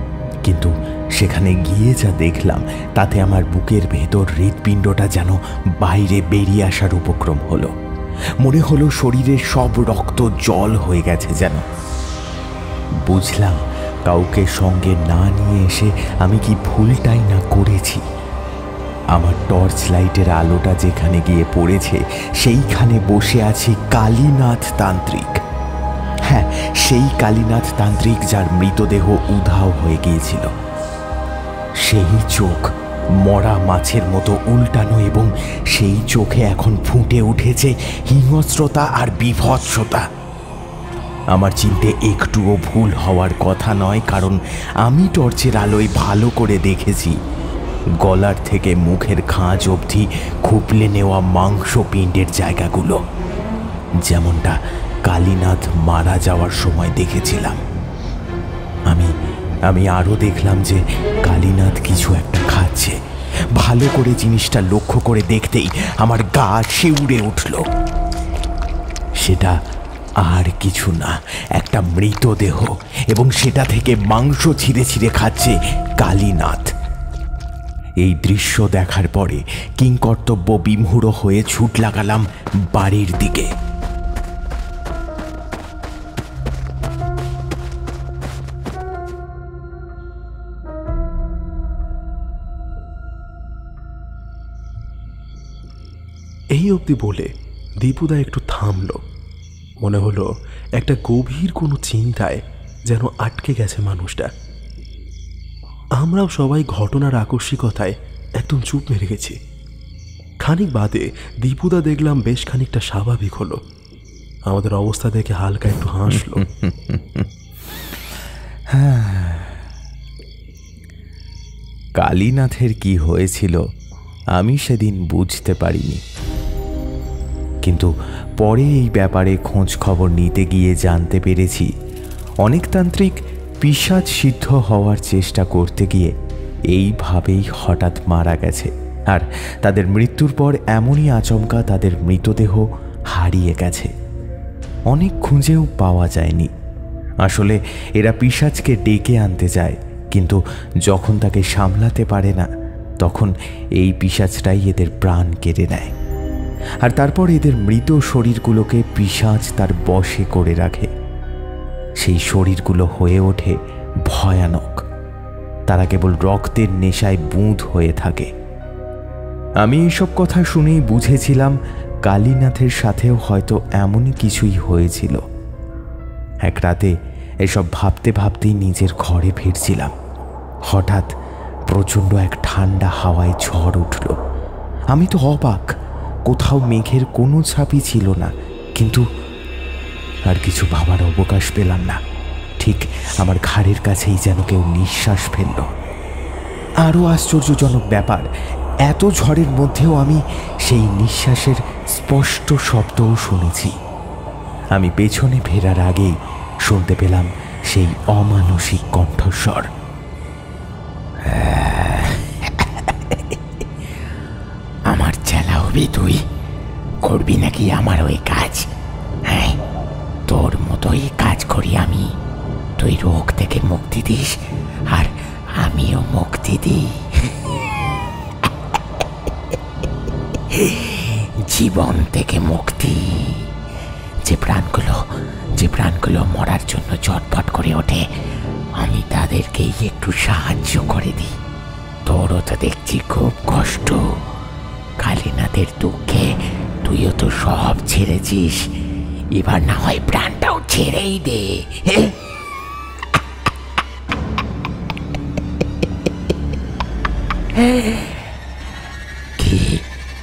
কিন্তু সেখানে গিয়ে যা দেখলাম তাতে আমার বুকের ভেতর হৃৎপিণ্ডটা যেন বাইরে বেরিয়ে আসার উপক্রম হলো। মনে হলো শরীরের সব রক্ত জল হয়ে গেছে যেন। বুঝলাম কাউকে সঙ্গে না নিয়ে এসে আমি কি ভুলটাই না করেছি। আমার টর্চ লাইটের আলোটা যেখানে গিয়ে পড়েছে সেইখানে বসে আছে কালীনাথ তান্ত্রিক। হ্যাঁ, সেই কালীনাথ তান্ত্রিক যার মৃতদেহ উধাও হয়ে গিয়েছিল। সেই চোখ মরা মাছের মতো উল্টানো, এবং সেই চোখে এখন ফুটে উঠেছে হিংস্রতা আর বিভৎসতা। আমার চিনতে একটুও ভুল হওয়ার কথা নয়, কারণ আমি টর্চের আলোয় ভালো করে দেখেছি গলার থেকে মুখের খাঁজ অবধি খুপলে নেওয়া মাংসপিণ্ডের জায়গাগুলো, যেমনটা কালীনাথ মারা যাওয়ার সময় দেখেছিলাম। আমি আরও দেখলাম যে কালীনাথ কিছু একটা খাচ্ছে। ভালো করে জিনিসটা লক্ষ্য করে দেখতেই আমার গা শিউরে উঠল। সেটা আর কিছু না, একটা মৃতদেহ, এবং সেটা থেকে মাংস ছিঁড়ে ছিঁড়ে খাচ্ছে কালীনাথ। এই দৃশ্য দেখার পরে কিংকর্তব্য বিমূঢ় হয়ে ছুট লাগালাম বাড়ির দিকে। এই অবধি বলে দীপুদা একটু থামল। মনে হলো একটা গভীর কোনো চিন্তায় যেন আটকে গেছে মানুষটা। আমরাও সবাই ঘটনার আকস্মিকতায় একদম চুপ মেরে গেছি। খানিক বাদে দীপুদা দেখলাম বেশ খানিকটা স্বাভাবিক হলো। আমাদের অবস্থা দেখে হালকা একটু হাসলো। কালীনাথের কি হয়েছিল আমি সেদিন বুঝতে পারিনি, কিন্তু পরে এই ব্যাপারে খোঁজ খবর নিতে গিয়ে জানতে পেরেছি অনেক তান্ত্রিক পিশাচ সিদ্ধ হওয়ার চেষ্টা করতে গিয়ে এইভাবেই হঠাৎ মারা গেছে, আর তাদের মৃত্যুর পর এমনই আচমকা তাদের মৃতদেহ হারিয়ে গেছে। অনেক খুঁজেও পাওয়া যায়নি। আসলে এরা পিশাচকে ডেকে আনতে যায়, কিন্তু যখন তাকে সামলাতে পারে না তখন এই পিশাচটাই এদের প্রাণ কেড়ে নেয়, আর তারপর এদের মৃত শরীরগুলোকে পিশাচ তার বশে করে রাখে। সেই শরীরগুলো হয়ে ওঠে ভয়ানক। তারা কেবল রক্তের নেশায় বুঁদ হয়ে থাকে। আমি এইসব কথা শুনেই বুঝেছিলাম কালীনাথের সাথেও হয়তো এমনই কিছুই হয়েছিল। এক রাতে এসব ভাবতে ভাবতেই নিজের ঘরে ফিরছিলাম। হঠাৎ প্রচণ্ড এক ঠান্ডা হাওয়ায় ঝড় উঠল। আমি তো অবাক, কোথাও মেঘের কোনো ছাপই ছিল না, কিন্তু আর কিছু ভাবার অবকাশ পেলাম না। ঠিক আমার ঘাড়ের কাছেই যেন কেউ নিঃশ্বাস ফেলল। আরও আশ্চর্যজনক ব্যাপার, এত ঝড়ের মধ্যেও আমি সেই নিঃশ্বাসের স্পষ্ট শব্দও শুনেছি। আমি পেছনে ফেরার আগেই শুনতে পেলাম সেই অমানসিক কণ্ঠস্বর। আমার চেলা হবি তুই? করবি নাকি আমার ওই কাজ? হ্যাঁ, তোর মতোই কাজ করি আমি। তুই রোগ থেকে মুক্তি দিস আর আমিও মুক্তি দিই। জীবন থেকে মুক্তি। যে প্রাণগুলো মরার জন্য চটপট করে ওঠে, আমি তাদেরকেই একটু সাহায্য করে দিই। তোরও তো দেখছি খুব কষ্ট। কালীনাথের দুঃখে তুইও তো সব ছেড়েছিস, এবার না হয় প্রাণটাও ছেড়েই দে।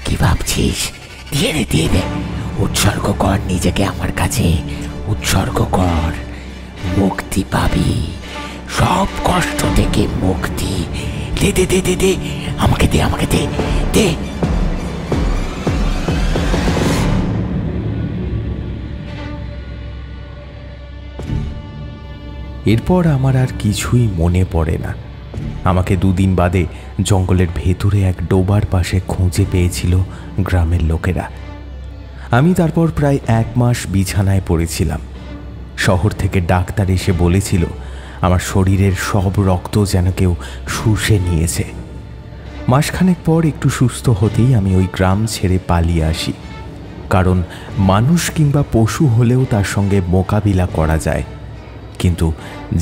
কি ভাবছিস? দিয়ে দে, উৎসর্গ কর নিজেকে আমার কাছে, উৎসর্গ কর। মুক্তি পাবি, সব কষ্ট থেকে মুক্তি। দে দে দে দে দে আমাকে দে। এরপর আমার আর কিছুই মনে পড়ে না। আমাকে 2 দিন বাদে জঙ্গলের ভেতরে এক ডোবার পাশে খুঁজে পেয়েছিল গ্রামের লোকেরা। আমি তারপর প্রায় 1 মাস বিছানায় পড়েছিলাম। শহর থেকে ডাক্তার এসে বলেছিল আমার শরীরের সব রক্ত যেন কেউ শুষে নিয়েছে। মাসখানেক পর একটু সুস্থ হতেই আমি ওই গ্রাম ছেড়ে পালিয়ে আসি, কারণ মানুষ কিংবা পশু হলেও তার সঙ্গে মোকাবিলা করা যায়, কিন্তু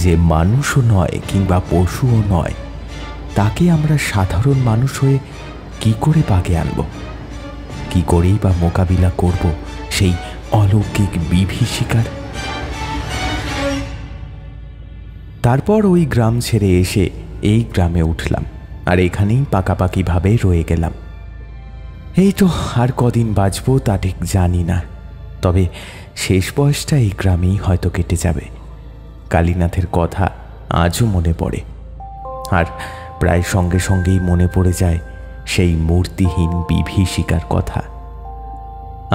যে মানুষও নয় কিংবা পশুও নয় তাকে আমরা সাধারণ মানুষ হয়ে কি করে বাগে আনব? কি করেই বা মোকাবিলা করব সেই অলৌকিক বিভীষিকার? তারপর ওই গ্রাম ছেড়ে এসে এই গ্রামে উঠলাম, আর এখানেই পাকাপাকিভাবে রয়ে গেলাম। এই তো আর কদিন বাঁচবো তা ঠিক জানি না, তবে শেষ বয়সটা এই গ্রামেই হয়তো কেটে যাবে। কালীনাথের কথা আজও মনে পড়ে, আর প্রায় সঙ্গে সঙ্গেই মনে পড়ে যায় সেই মূর্তিহীন বিভীষিকার কথা।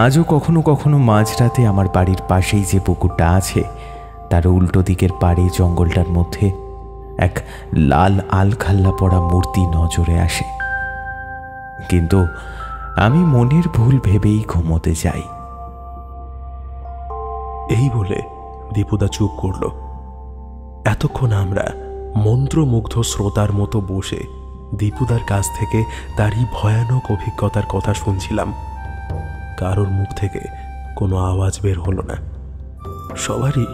আজও কখনো কখনো মাঝরাতে আমার বাড়ির পাশেই যে পুকুরটা আছে তার উল্টো দিকের পাড়ে জঙ্গলটার মধ্যে এক লাল আলখাল্লা পড়া মূর্তি নজরে আসে, কিন্তু আমি মনের ভুল ভেবেই ঘুমোতে যাই। এই বলে দীপুদা চুপ করল। এতক্ষণ আমরা মন্ত্রমুগ্ধ শ্রোতার মতো বসে দীপুদার কাছ থেকে তারই ভয়ানক অভিজ্ঞতার কথা শুনছিলাম। কারোর মুখ থেকে কোনো আওয়াজ বের হলো না। সবারই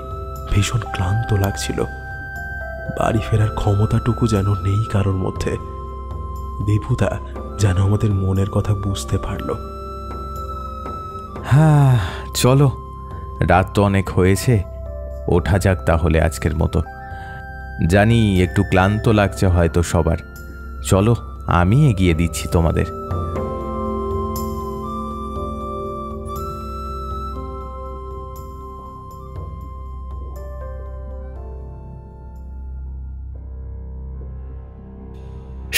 ভীষণ ক্লান্ত লাগছিল। বাড়ি ফেরার ক্ষমতাটুকু যেন নেই কারোর মধ্যে। দীপুদা যেন আমাদের মনের কথা বুঝতে পারল। হ্যাঁ, চলো, রাত তো অনেক হয়েছে, ওঠা যাক তাহলে আজকের মতো। জানি একটু ক্লান্ত লাগছে হয়তো সবার। চলো, আমি এগিয়ে দিচ্ছি তোমাদের।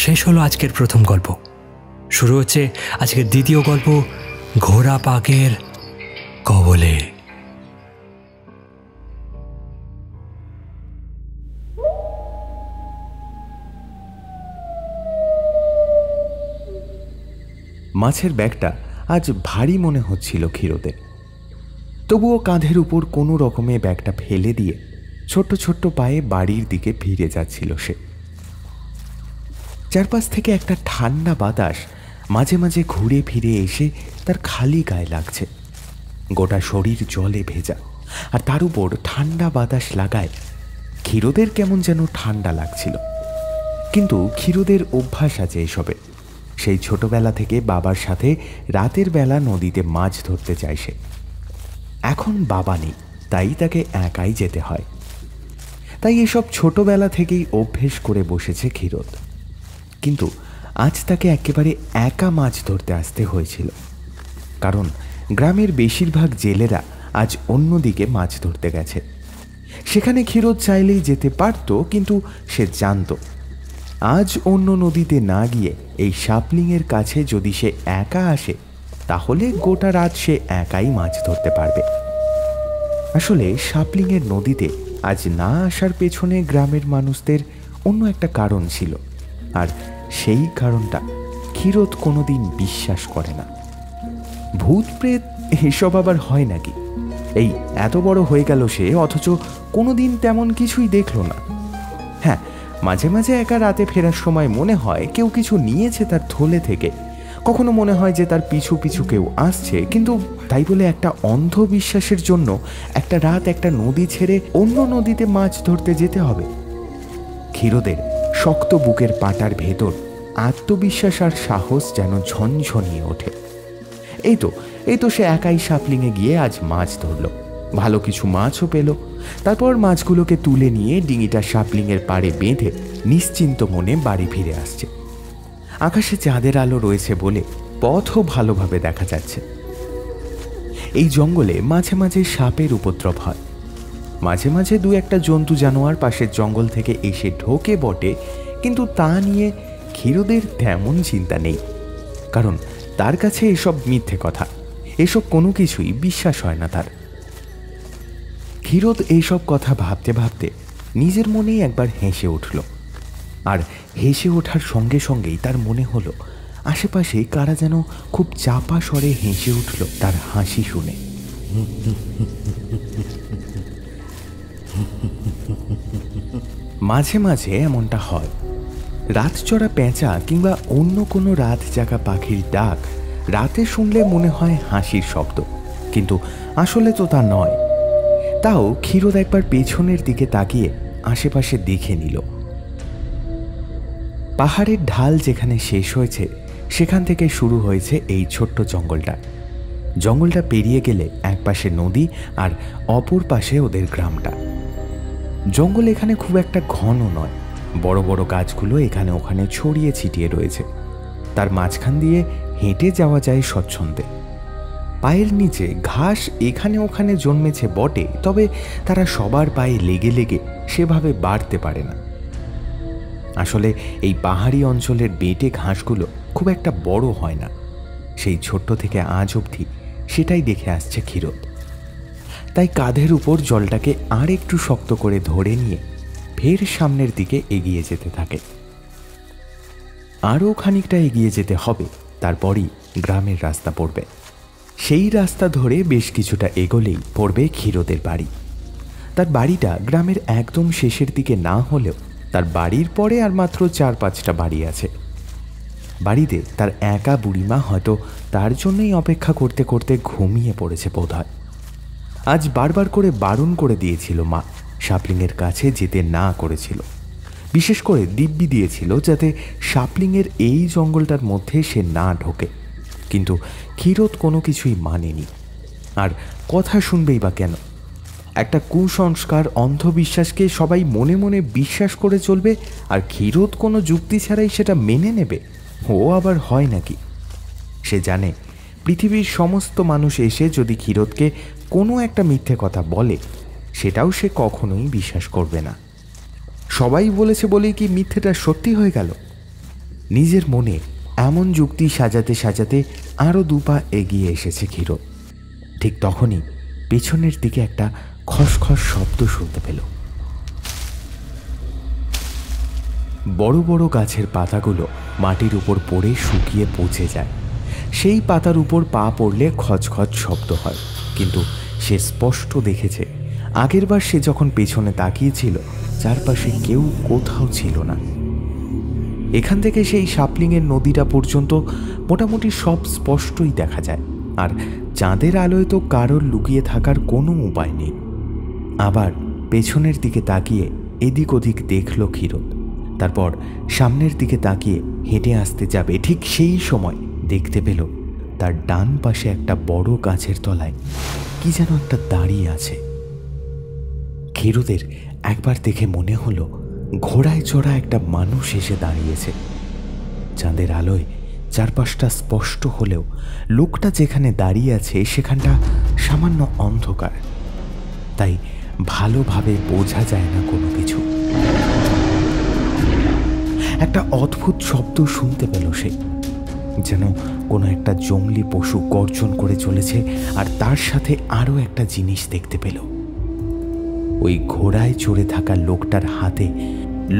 শেষ হলো আজকের প্রথম গল্প। শুরু হচ্ছে আজকের দ্বিতীয় গল্প, ঘোড়া পাকের কবলে। মাছের ব্যাগটা আজ ভারী মনে হচ্ছিল ক্ষীরোদের। তবুও কাঁধের উপর কোনো রকমে ব্যাগটা ফেলে দিয়ে ছোট্ট ছোট্ট পায়ে বাড়ির দিকে ফিরে যাচ্ছিল সে। চারপাশ থেকে একটা ঠান্ডা বাতাস মাঝে মাঝে ঘুরে ফিরে এসে তার খালি গায়ে লাগছে। গোটা শরীর জলে ভেজা, আর তার উপর ঠান্ডা বাতাস লাগায় ক্ষীরোদের কেমন যেন ঠান্ডা লাগছিল। কিন্তু ক্ষীরোদের অভ্যাস আছে এসবে। সেই ছোটবেলা থেকে বাবার সাথে রাতের বেলা নদীতে মাছ ধরতে চায় সে। এখন বাবা নেই, তাই তাকে একাই যেতে হয়। তাই এসব ছোটবেলা থেকেই অভ্যেস করে বসেছে ক্ষীরোদ। কিন্তু আজ তাকে একেবারে একা মাছ ধরতে আসতে হয়েছিল, কারণ গ্রামের বেশিরভাগ জেলেরা আজ অন্যদিকে মাছ ধরতে গেছে। সেখানে ক্ষীরোদ চাইলেই যেতে পারত, কিন্তু সে জানত আজ অন্য নদীতে না গিয়ে এই শাপলিংয়ের কাছে যদি সে একা আসে তাহলে গোটা রাত সে একাই মাছ ধরতে পারবে। আসলে শাপলিংয়ের নদীতে আজ না আসার পেছনে গ্রামের মানুষদের অন্য একটা কারণ ছিল, আর সেই কারণটা ক্ষীরোদ কোনোদিন বিশ্বাস করে না। ভূত প্রেত এসব আবার হয় নাকি? এই এত বড় হয়ে গেল সে, অথচ কোনোদিন তেমন কিছুই দেখল না। হ্যাঁ, মাঝে মাঝে একা রাতে ফেরার সময় মনে হয় কেউ কিছু নিয়েছে তার থলে থেকে, কখনো মনে হয় যে তার পিছু পিছু কেউ আসছে, কিন্তু তাই বলে একটা অন্ধবিশ্বাসের জন্য একটা রাত একটা নদী ছেড়ে অন্য নদীতে মাছ ধরতে যেতে হবে? ক্ষীরোদের শক্ত বুকের পাটার ভেতর আত্মবিশ্বাস আর সাহস যেন ঝনঝনিয়ে ওঠে। এই তো সে একাই শাপলিংয়ে গিয়ে আজ মাছ ধরল, ভালো কিছু মাছও পেল। তারপর মাছগুলোকে তুলে নিয়ে ডিঙিটা শাপলিংয়ের পাড়ে বেঁধে নিশ্চিন্ত মনে বাড়ি ফিরে আসছে। আকাশে চাঁদের আলো রয়েছে বলে পথও ভালোভাবে দেখা যাচ্ছে। এই জঙ্গলে মাঝে মাঝে সাপের উপদ্রব হয়, মাঝে মাঝে দু একটা জন্তু জানোয়ার পাশের জঙ্গল থেকে এসে ঢোকে বটে, কিন্তু তা নিয়ে ক্ষীরোদের তেমন চিন্তা নেই, কারণ তার কাছে এসব মিথ্যে কথা, এসব কোনো কিছুই বিশ্বাস হয় না তার। ক্ষীরোদ এইসব কথা ভাবতে ভাবতে নিজের মনেই একবার হেসে উঠল, আর হেসে ওঠার সঙ্গে সঙ্গেই তার মনে হলো আশেপাশে কারা যেন খুব চাপা স্বরে হেসে উঠল তার হাসি শুনে। মাঝে মাঝে এমনটা হয়। রাত চড়া পেঁচা কিংবা অন্য কোনো রাত জাগা পাখির ডাক রাতে শুনলে মনে হয় হাসির শব্দ, কিন্তু আসলে তো তা নয়। তাও ক্ষীরোদ একবার পেছনের দিকে তাকিয়ে আশেপাশে দেখে নিল। পাহাড়ের ঢাল যেখানে শেষ হয়েছে সেখান থেকে শুরু হয়েছে এই ছোট্ট জঙ্গলটা। জঙ্গলটা পেরিয়ে গেলে এক পাশে নদী আর অপর পাশে ওদের গ্রামটা। জঙ্গল এখানে খুব একটা ঘন নয়, বড় বড় গাছগুলো এখানে ওখানে ছড়িয়ে ছিটিয়ে রয়েছে। তার মাঝখান দিয়ে হেঁটে যাওয়া যায় স্বচ্ছন্দে। পায়ের নিচে ঘাস এখানে ওখানে জন্মেছে বটে, তবে তারা সবার পায়ে লেগে লেগে সেভাবে বাড়তে পারে না। আসলে এই পাহাড়ি অঞ্চলের বেঁটে ঘাসগুলো খুব একটা বড় হয় না, সেই ছোট্ট থেকে আজ অবধি সেটাই দেখে আসছে ক্ষীরোদ। তাই কাঁধের উপর জলটাকে আর একটু শক্ত করে ধরে নিয়ে ফের সামনের দিকে এগিয়ে যেতে থাকে। আরও খানিকটা এগিয়ে যেতে হবে, তারপরই গ্রামের রাস্তা পড়বে। সেই রাস্তা ধরে বেশ কিছুটা এগোলেই পড়বে ক্ষীরোদের বাড়ি। তার বাড়িটা গ্রামের একদম শেষের দিকে না হলেও তার বাড়ির পরে আর মাত্র 4-5টা বাড়ি আছে। বাড়িতে তার একা বুড়িমা হয়তো তার জন্যই অপেক্ষা করতে করতে ঘুমিয়ে পড়েছে বোধহয়। আজ বারবার করে বারণ করে দিয়েছিল মা, শাপলিংয়ের কাছে যেতে না করেছিল। বিশেষ করে দিব্যি দিয়েছিল যাতে শাপলিংয়ের এই জঙ্গলটার মধ্যে সে না ঢোকে, কিন্তু ক্ষীরোদ কোনো কিছুই মানেনি। আর কথা শুনবেই বা কেন? একটা কুসংস্কার, অন্ধবিশ্বাসকে সবাই মনে মনে বিশ্বাস করে চলবে, আর ক্ষীরোদ কোনো যুক্তি ছাড়াই সেটা মেনে নেবে? ও আবার হয় নাকি? সে জানে পৃথিবীর সমস্ত মানুষ এসে যদি ক্ষীরোদকে কোনো একটা মিথ্যে কথা বলে, সেটাও সে কখনোই বিশ্বাস করবে না। সবাই বলেছে বলেই কি মিথ্যেটা সত্যি হয়ে গেল? নিজের মনে এমন যুক্তি সাজাতে সাজাতে আরও 2 পা এগিয়ে এসেছে ক্ষীরোদ। ঠিক তখনই পেছনের দিকে একটা খসখস শব্দ শুনতে পেল। বড় বড় গাছের পাতাগুলো মাটির উপর পড়ে শুকিয়ে পচে যায়। সেই পাতার উপর পা পড়লে খচখচ শব্দ হয়, কিন্তু সে স্পষ্ট দেখেছে আগেরবার সে যখন পেছনে তাকিয়েছিল চারপাশে কেউ কোথাও ছিল না। এখান থেকে সেই সাপলিংয়ের নদীটা পর্যন্ত মোটামুটি সব স্পষ্টই দেখা যায়, আর চাঁদের আলোয় তো কারোর লুকিয়ে থাকার কোনো উপায় নেই। আবার পেছনের দিকে তাকিয়ে এদিক ওদিক দেখল ক্ষীরোদ। তারপর সামনের দিকে তাকিয়ে হেঁটে আসতে যাবে, ঠিক সেই সময় দেখতে পেল তার ডান পাশে একটা বড় গাছের তলায় কি যেন একটা দাঁড়িয়ে আছে। ক্ষীরোদের একবার দেখে মনে হলো ঘোড়ায় চড়া একটা মানুষ এসে দাঁড়িয়েছে। চাঁদের আলোয় চারপাশটা স্পষ্ট হলেও লোকটা যেখানে দাঁড়িয়ে আছে সেখানটা সামান্য অন্ধকার, তাই ভালোভাবে বোঝা যায় না কোনো কিছু। একটা অদ্ভুত শব্দ শুনতে পেল সে, যেন কোনো একটা জংলি পশু গর্জন করে চলেছে, আর তার সাথে আরও একটা জিনিস দেখতে পেল। ওই ঘোড়ায় চড়ে থাকা লোকটার হাতে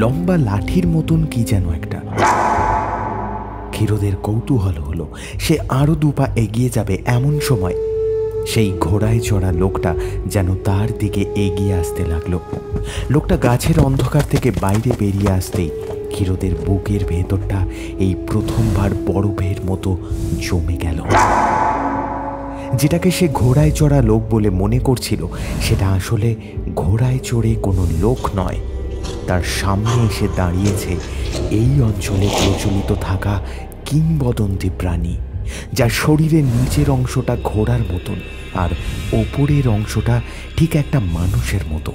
লম্বা লাঠির মতন কি যেন একটা। ক্ষীরোদের কৌতূহল হলো, সে আরও 2 পা এগিয়ে যাবে, এমন সময় সেই ঘোড়ায় চড়া লোকটা যেন তার দিকে এগিয়ে আসতে লাগলো। লোকটা গাছের অন্ধকার থেকে বাইরে বেরিয়ে আসতেই ক্ষীরোদের বুকের ভেতরটা এই প্রথমবার বরফের মতো জমে গেল। যেটাকে সে ঘোড়ায় চড়া লোক বলে মনে করছিল সেটা আসলে ঘোড়ায় চড়ে কোনো লোক নয়, তার সামনে এসে দাঁড়িয়েছে এই অঞ্চলে প্রচলিত থাকা কিংবদন্তি প্রাণী, যার শরীরের নিচের অংশটা ঘোড়ার মতন আর ওপরের অংশটা ঠিক একটা মানুষের মতো।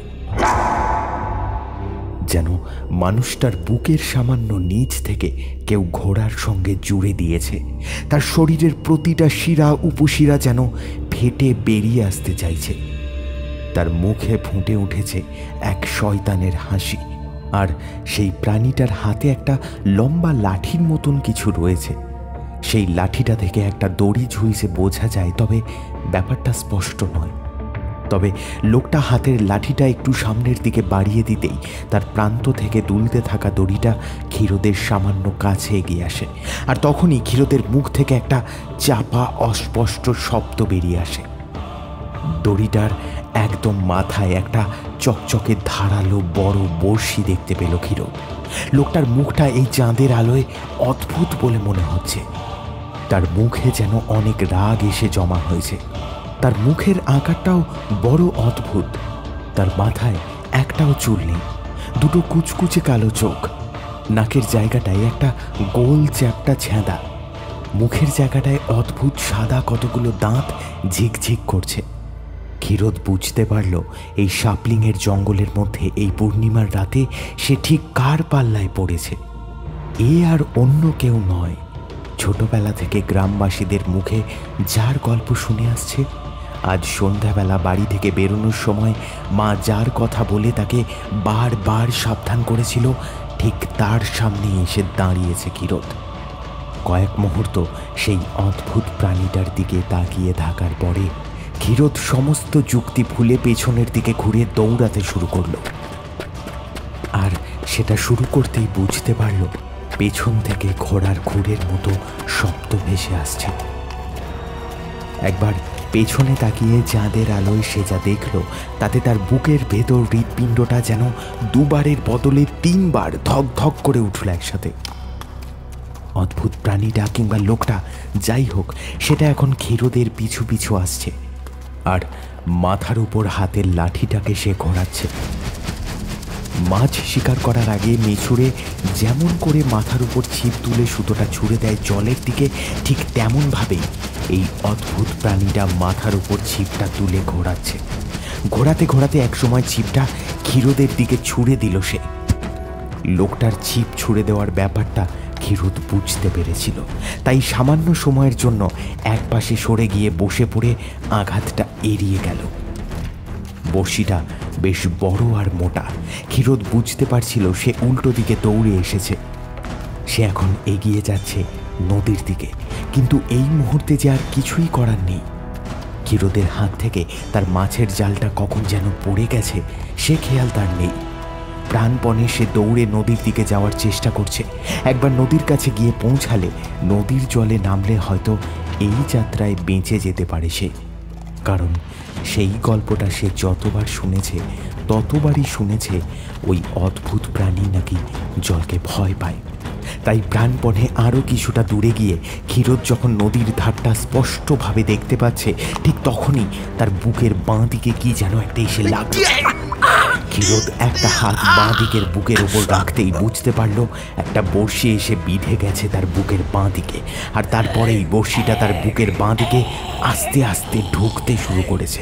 যেন মানুষটার বুকের সামান্য নিচ থেকে কেউ ঘোড়ার সঙ্গে জুড়ে দিয়েছে। তার শরীরের প্রতিটা শিরা উপশিরা যেন ফেটে বেরিয়ে আসতে চাইছে। তার মুখে ফুটে উঠেছে এক শয়তানের হাসি, আর সেই প্রাণীটার হাতে একটা লম্বা লাঠির মতন কিছু রয়েছে। সেই লাঠিটা থেকে একটা দড়ি ঝুলছে বোঝা যায়, তবে ব্যাপারটা স্পষ্ট নয়। তবে লোকটা হাতের লাঠিটা একটু সামনের দিকে বাড়িয়ে দিতেই তার প্রান্ত থেকে দুলতে থাকা দড়িটা ক্ষীরোদের সামান্য কাছে এগিয়ে আসে, আর তখনই ক্ষীরোদের মুখ থেকে একটা চাপা অস্পষ্ট শব্দ বেরিয়ে আসে। দড়িটার একদম মাথায় একটা চকচকে ধারালো বড় বড়শি দেখতে পেল ক্ষীরোদ। লোকটার মুখটা এই চাঁদের আলোয় অদ্ভুত বলে মনে হচ্ছে। তার মুখে যেন অনেক রাগ এসে জমা হয়েছে। তার মুখের আকারটাও বড় অদ্ভুত। তার মাথায় একটাও চুল নেই, 2 কুচকুচে কালো চোখ, নাকের জায়গাটায় একটা গোল চ্যাপ্টা ছেঁদা, মুখের জায়গাটায় অদ্ভুত সাদা কতগুলো দাঁত ঝিকঝিক করছে। ক্ষীরোদ বুঝতে পারল এই সাপলিংয়ের জঙ্গলের মধ্যে এই পূর্ণিমার রাতে সে ঠিক কার পাল্লায় পড়েছে। এ আর অন্য কেউ নয়, ছোটবেলা থেকে গ্রামবাসীদের মুখে যার গল্প শুনে আসছে। আজ সন্ধ্যাবেলা বাড়ি থেকে বেরোনোর সময় মা যার কথা বলে তাকে বারবার সাবধান করেছিল, ঠিক তার সামনে এসে দাঁড়িয়েছে ক্ষীরোদ। কয়েক মুহূর্ত সেই অদ্ভুত প্রাণীটার দিকে তাকিয়ে থাকার পরে ক্ষীরোদ সমস্ত যুক্তি ভুলে পেছনের দিকে ঘুরে দৌড়াতে শুরু করল। আর সেটা শুরু করতেই বুঝতে পারল পেছন থেকে ঘোড়ার খুরের মতো শব্দ ভেসে আসছে। একবার পেছনে তাকিয়ে চাঁদের আলোয় সে যা দেখল তাতে তার বুকের ভেতর হৃৎপিণ্ডটা যেন 2 বারের বদলে 3 বার ধক ধক করে উঠল একসাথে। অদ্ভুত প্রাণীটা কিংবা লোকটা যাই হোক, সেটা এখন ক্ষীরোদের পিছু পিছু আসছে, আর মাথার উপর হাতের লাঠিটাকে সে ঘোরাচ্ছে। মাছ শিকার করার আগে মেছুড়ে যেমন করে মাথার উপর ছিপ তুলে সুতোটা ছুঁড়ে দেয় জলের দিকে, ঠিক তেমনভাবেই এই অদ্ভুত প্রাণীটা মাথার উপর ছিপটা তুলে ঘোরাচ্ছে। ঘোরাতে ঘোরাতে একসময় ছিপটা ক্ষীরোদের দিকে ছুঁড়ে দিল সে। লোকটার ছিপ ছুঁড়ে দেওয়ার ব্যাপারটা ক্ষীরোদ বুঝতে পেরেছিল, তাই সামান্য সময়ের জন্য একপাশে সরে গিয়ে বসে পড়ে আঘাতটা এড়িয়ে গেল। বড়শিটা বেশ বড় আর মোটা। ক্ষীরোদ বুঝতে পারছিল সে উল্টো দিকে দৌড়ে এসেছে। সে এখন এগিয়ে যাচ্ছে নদীর দিকে, কিন্তু এই মুহূর্তে যে আর কিছুই করার নেই। ক্ষীরোদের হাত থেকে তার মাছের জালটা কখন যেন পড়ে গেছে সে খেয়াল তার নেই। প্রাণপণে সে দৌড়ে নদীর দিকে যাওয়ার চেষ্টা করছে। একবার নদীর কাছে গিয়ে পৌঁছালে, নদীর জলে নামলে হয়তো এই যাত্রায় বেঁচে যেতে পারে সে। কারণ সেই গল্পটা সে যতবার শুনেছে ততবারই শুনেছে ওই অদ্ভুত প্রাণী নাকি জলকে ভয় পায়। তাই প্রাণপণে আরও কিছুটা দূরে গিয়ে ক্ষীরোদ যখন নদীর ধারটা স্পষ্টভাবে দেখতে পাচ্ছে, ঠিক তখনই তার বুকের বাঁ দিকে কি যেন একটা এসে লাগলো। ক্ষীরোদ একটা হাত বাঁ দিকের বুকের ওপর রাখতেই বুঝতে পারলো একটা বড়শি এসে বিঁধে গেছে তার বুকের বাঁ দিকে, আর তারপরেই বড়শিটা তার বুকের বাঁ দিকে আস্তে আস্তে ঢুকতে শুরু করেছে।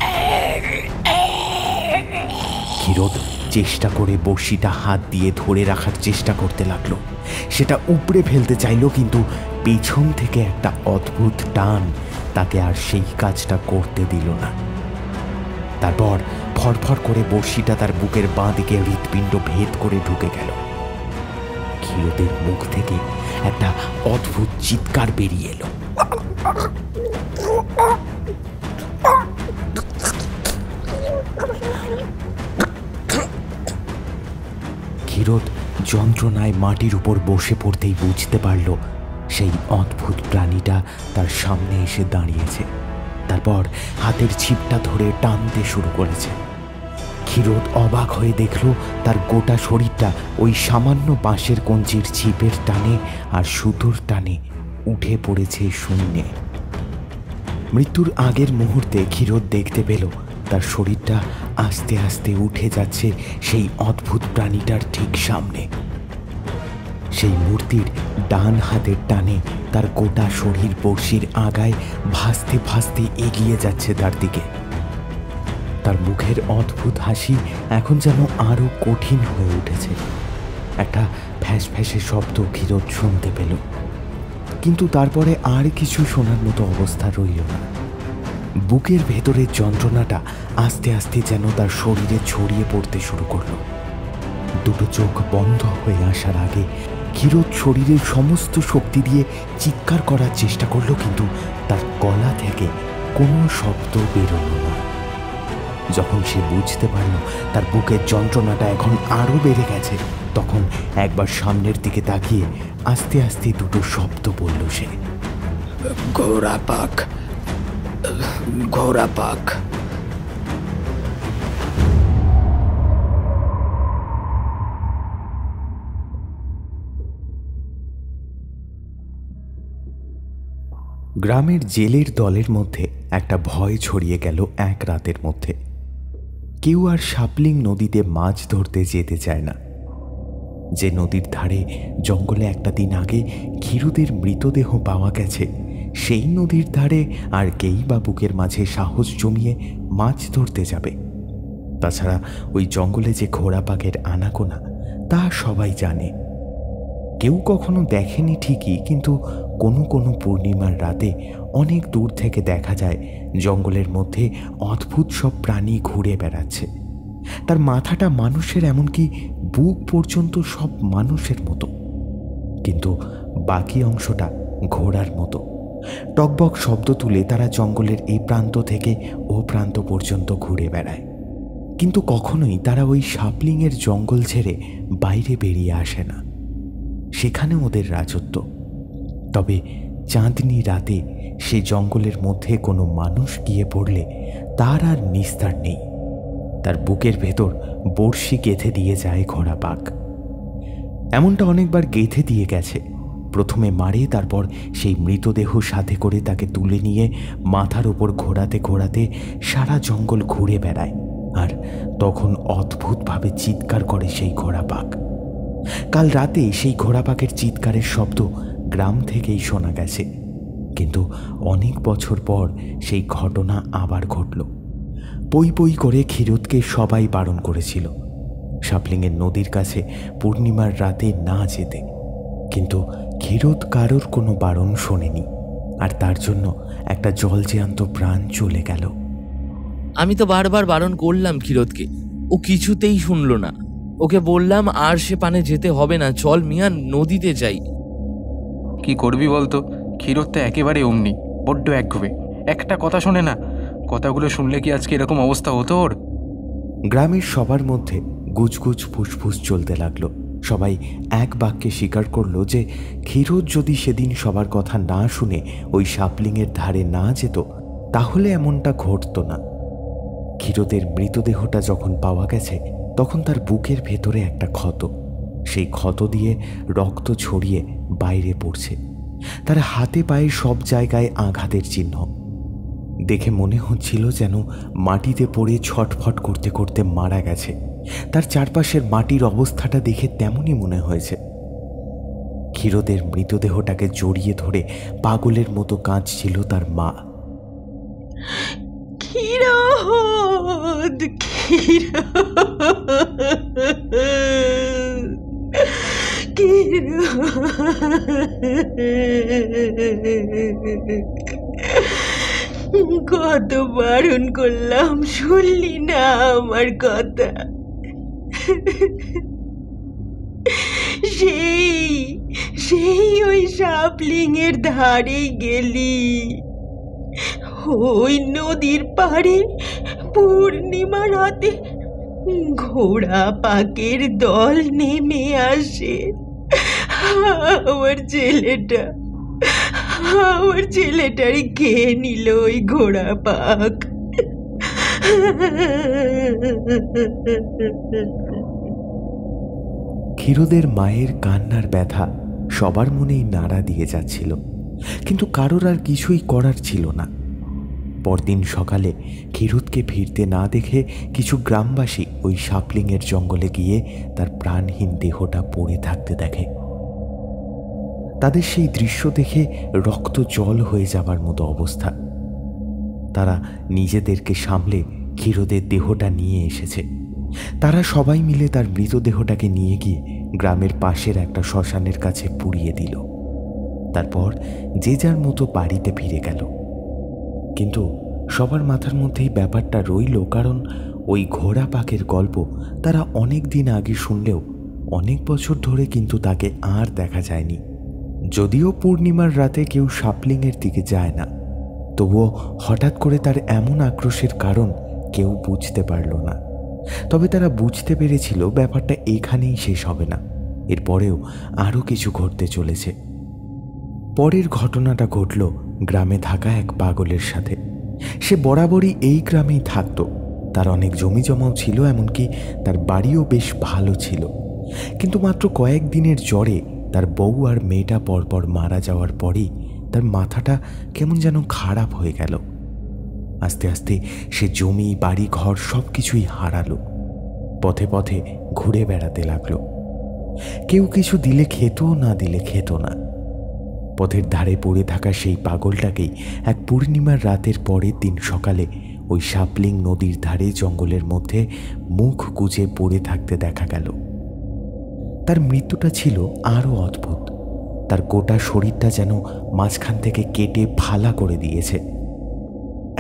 ক্ষীরোদ চেষ্টা করে বড়শিটা হাত দিয়ে ধরে রাখার চেষ্টা করতে লাগলো। সেটা উপড়ে ফেলতে চাইল, কিন্তু পেছন থেকে একটা অদ্ভুত টান তাকে আর সেই কাজটা করতে দিল না। তারপর ফরফর করে বড়শিটা তার বুকের বাঁ দিকে হৃৎপিণ্ড ভেদ করে ঢুকে গেল। ক্ষীরোদের মুখ থেকে একটা অদ্ভুত চিৎকার বেরিয়ে এলো। ক্ষীরোদ যন্ত্রণায় মাটির উপর বসে পড়তেই বুঝতে পারল সেই অদ্ভুত প্রাণীটা তার সামনে এসে দাঁড়িয়েছে। তারপর হাতের ছিপটা ধরে টানতে শুরু করেছে। ক্ষীরোদ অবাক হয়ে দেখল তার গোটা শরীরটা ওই সামান্য বাঁশের কঞ্চির ছিপের টানে আর সুতোর টানে উঠে পড়েছে শূন্যে। মৃত্যুর আগের মুহূর্তে ক্ষীরোদ দেখতে পেল তার শরীরটা আস্তে আস্তে উঠে যাচ্ছে সেই অদ্ভুত প্রাণীটার ঠিক সামনে। সেই মূর্তির ডান হাতের টানে তার গোটা শরীর বড়শির আগায় ভাসতে ভাসতে এগিয়ে যাচ্ছে তার দিকে। তার মুখের অদ্ভুত হাসি এখন যেন আরো কঠিন হয়ে উঠেছে। একটা ফ্যাস ফ্যাসে শব্দ ক্ষীরোদ শুনতে পেল, কিন্তু তারপরে আর কিছু শোনার মতো অবস্থা রইল না। বুকের ভেতরের যন্ত্রণাটা আস্তে আস্তে যেন তার শরীরে ছড়িয়ে পড়তে শুরু করল। দুটো চোখ বন্ধ হয়ে আসার আগে ক্ষীরোদ শরীরের সমস্ত শক্তি দিয়ে চিৎকার করার চেষ্টা করলো, কিন্তু তার গলা থেকে কোনো শব্দ বেরোল না। যখন সে বুঝতে পারল তার বুকের যন্ত্রণাটা এখন আরো বেড়ে গেছে, তখন একবার সামনের দিকে তাকিয়ে আস্তে আস্তে দুটো শব্দ বলল সে, ঘোড়াপাক, ঘোড়াপাক। গ্রামের জেলের দলের মধ্যে একটা ভয় ছড়িয়ে গেল এক রাতের মধ্যে। কেউ আর শাপলিং নদীতে মাছ ধরতে যেতে চায় না। যে নদীর ধারে জঙ্গলে একটা দিন আগে ক্ষীরোদের মৃতদেহ পাওয়া গেছে, সেই নদীর ধারে আর কেই বা বুকের মাঝে সাহস জমিয়ে মাছ ধরতে যাবে? তাছাড়া ওই জঙ্গলে যে ঘোড়াপাকের আনাগোনা তা সবাই জানে। কেউ কখনো দেখেনি ঠিকই, কিন্তু কোনো কোনো পূর্ণিমার রাতে অনেক দূর থেকে দেখা যায় জঙ্গলের মধ্যে অদ্ভুত সব প্রাণী ঘুরে বেড়াচ্ছে। তার মাথাটা মানুষের, এমনকি বুক পর্যন্ত সব মানুষের মতো, কিন্তু বাকি অংশটা ঘোড়ার মতো। টকবক শব্দ তুলে তারা জঙ্গলের এই প্রান্ত থেকে ও প্রান্ত পর্যন্ত ঘুরে বেড়ায়, কিন্তু কখনোই তারা ওই শাপলিংয়ের জঙ্গল ছেড়ে বাইরে বেরিয়ে আসে না। সেখানে ওদের রাজত্ব। তবে চাঁদনি রাতে সে জঙ্গলের মধ্যে কোনো মানুষ গিয়ে পড়লে তার আর নিস্তার নেই। তার বুকের ভেতর বড়শি গেঁথে দিয়ে যায় ঘোড়াপাক। এমনটা অনেকবার গেঁথে দিয়ে গেছে। প্রথমে মারে, তারপর সেই মৃতদেহ সাথে করে তাকে তুলে নিয়ে মাথার ওপর ঘোরাতে ঘোরাতে সারা জঙ্গল ঘুরে বেড়ায়, আর তখন অদ্ভুতভাবে চিৎকার করে সেই ঘোড়াপাক। কাল রাতে সেই ঘোড়াপাকের চিৎকারের শব্দ গ্রাম থেকেই শোনা গেছে, কিন্তু অনেক বছর পর সেই ঘটনা আবার ঘটল। পই পই করে ক্ষীরোদকে সবাই বারণ করেছিল শাপলিংয়ের নদীর কাছে পূর্ণিমার রাতে না যেতে, কিন্তু ক্ষীরোদ কারোর কোনো বারণ শোনেনি, আর তার জন্য একটা জলজ্যান্ত প্রাণ চলে গেল। আমি তো বারবার বারণ করলাম ক্ষীরোদকে, ও কিছুতেই শুনল না। ওকে বললাম আর সে পানে যেতে হবে না, চল মিয়া নদীতে যাই। কি করবি বলতো? ক্ষীরোদ তো একেবারে অমনি, বড্ড একঘবে, একটা কথা শোনে না। কথাগুলো শুনলে কি আজকে এরকম অবস্থা হতো ওর? গ্রামের সবার মধ্যে গুজগুজ ফুসফুস চলতে লাগলো। সবাই এক বাক্যে স্বীকার করলো যে ক্ষীরোদ যদি সেদিন সবার কথা না শুনে ওই সাপলিংয়ের ধারে না যেত তাহলে এমনটা ঘটত না। ক্ষীরোদের মৃতদেহটা যখন পাওয়া গেছে তখন তার বুকের ভেতরে একটা ক্ষত, সেই ক্ষত দিয়ে রক্ত ছড়িয়ে বাইরে পড়ছে। তার হাতে পায়ে সব জায়গায় আঘাতের চিহ্ন। দেখে মনে হচ্ছিল যেন মাটিতে পড়ে ছটফট করতে করতে মারা গেছে। তার চারপাশের মাটির অবস্থাটা দেখে তেমনই মনে হয়েছে। ক্ষীরোদের মৃতদেহটাকে জড়িয়ে ধরে পাগলের মতো কাঁদছিল তার মা। ক্ষীরোদ, কত বারণ করলাম, শুনলি না আমার কথা? সেই ওই সাপলিংয়ের ধারে গেলি, ওই নদীর পাড়ে পূর্ণিমা রাতে ঘোড়া পাকের দল নেমে আসে। আমার ছেলেটারই খেয়ে নিল ওই ঘোড়া পাক। ক্ষীরোদের মায়ের কান্নার ব্যথা সবার মনেই নাড়া দিয়ে যাচ্ছিল, কিন্তু কারোর আর কিছুই করার ছিল না। পরদিন সকালে ক্ষীরোদকে ফিরতে না দেখে কিছু গ্রামবাসী ওই সাপলিংয়ের জঙ্গলে গিয়ে তার প্রাণহীন দেহটা পড়ে থাকতে দেখে। তাদের সেই দৃশ্য দেখে রক্ত জল হয়ে যাবার মতো অবস্থা। তারা নিজেদেরকে সামলে ক্ষীরোদের দেহটা নিয়ে এসেছে। তারা সবাই মিলে তার মৃতদেহটাকে নিয়ে গিয়ে গ্রামের পাশের একটা শ্মশানের কাছে পুড়িয়ে দিল। তারপর যে যার মতো বাড়িতে ফিরে গেল। কিন্তু সবার মাথার মধ্যেই ব্যাপারটা রইল, কারণ ওই ঘোড়া পাকের গল্প তারা অনেক দিন আগে শুনলেও অনেক বছর ধরে কিন্তু তাকে আর দেখা যায়নি। যদিও পূর্ণিমার রাতে কেউ সাপলিংয়ের দিকে যায় না, তবুও হঠাৎ করে তার এমন আক্রোশের কারণ কেউ বুঝতে পারল না। তবে তারা বুঝতে পেরেছিল ব্যাপারটা এখানেই শেষ হবে না, এরপরেও আরও কিছু ঘটতে চলেছে। পরের ঘটনাটা ঘটল গ্রামে থাকা এক পাগলের সাথে। সে বরাবরই এই গ্রামেই থাকত। তার অনেক জমি জমাও ছিল, এমনকি তার বাড়িও বেশ ভালো ছিল। কিন্তু মাত্র কয়েকদিনের জ্বরে তার বউ আর মেয়েটা পরপর মারা যাওয়ার পরেই তার মাথাটা কেমন যেন খারাপ হয়ে গেল। আস্তে আস্তে সে জমি, বাড়ি, ঘর সব কিছুই হারালো। পথে পথে ঘুরে বেড়াতে লাগলো। কেউ কিছু দিলে খেত, না দিলে খেত না। পথের ধারে পড়ে থাকা সেই পাগলটাকেই এক পূর্ণিমার রাতের পরের দিন সকালে ওই সাপলিং নদীর ধারে জঙ্গলের মধ্যে মুখ গুজে পড়ে থাকতে দেখা গেল। তার মৃত্যুটা ছিল আরও অদ্ভুত। তার গোটা শরীরটা যেন মাঝখান থেকে কেটে ফালা করে দিয়েছে।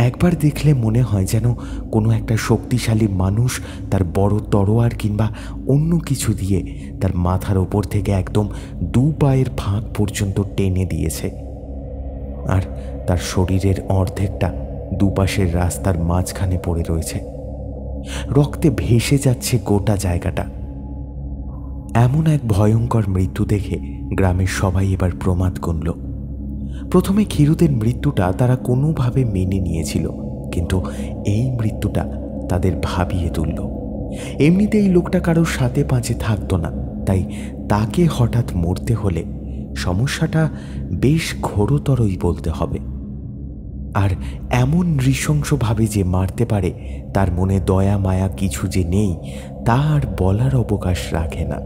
একবার দেখলে মনে হয় যেন কোনো একটা শক্তিশালী মানুষ তার বড় তরোয়ার কিংবা অন্য কিছু দিয়ে তার মাথার ওপর থেকে একদম দু পায়ের ফাঁক পর্যন্ত টেনে দিয়েছে। আর তার শরীরের অর্ধেকটা দুপাশের রাস্তার মাঝখানে পড়ে রয়েছে। রক্তে ভেসে যাচ্ছে গোটা জায়গাটা। এমন এক ভয়ঙ্কর মৃত্যু দেখে গ্রামের সবাই এবার প্রমাদ গুনল। প্রথমে ক্ষীরোদের মৃত্যুটা তারা কোনোভাবে মেনে নিয়েছিল, কিন্তু এই মৃত্যুটা তাদের ভাবিয়ে তুলল। এমনিতেই লোকটা কারোর সাথে পাঁচে থাকতো না, তাই তাকে হঠাৎ মরতে হলে সমস্যাটা বেশ ঘোরতরই বলতে হবে। আর এমন নৃশংসভাবে যে মারতে পারে, তার মনে দয়া মায়া কিছু যে নেই তা আর বলার অবকাশ রাখে না।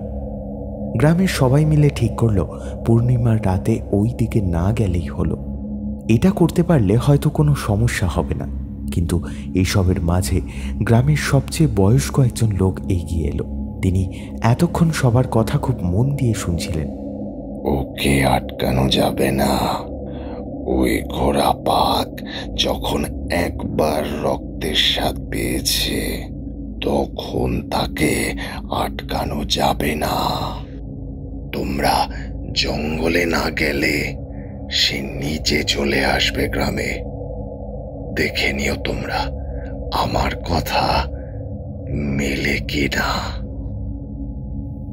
গ্রামের সবাই মিলে ঠিক করলো পূর্ণিমার রাতে ওই দিকে না গেলেই হলো। এটা করতে পারলে হয়তো কোনো সমস্যা হবে না। কিন্তু এইসবের মাঝে গ্রামের সবচেয়ে বয়স্ক একজন লোক এগিয়ে এলো। তিনি এতক্ষণ সবার কথা খুব মন দিয়ে শুনছিলেন। ওকে আটকানো যাবে না। ওই ঘোড়া পাক যখন একবার রক্তের স্বাদ পেয়েছে তখন তাকে আটকানো যাবে না। তোমরা জঙ্গলে না গেলে সে নিচে চলে আসবে গ্রামে। দেখে নিও তোমরা আমার কথা মেলে কিনা।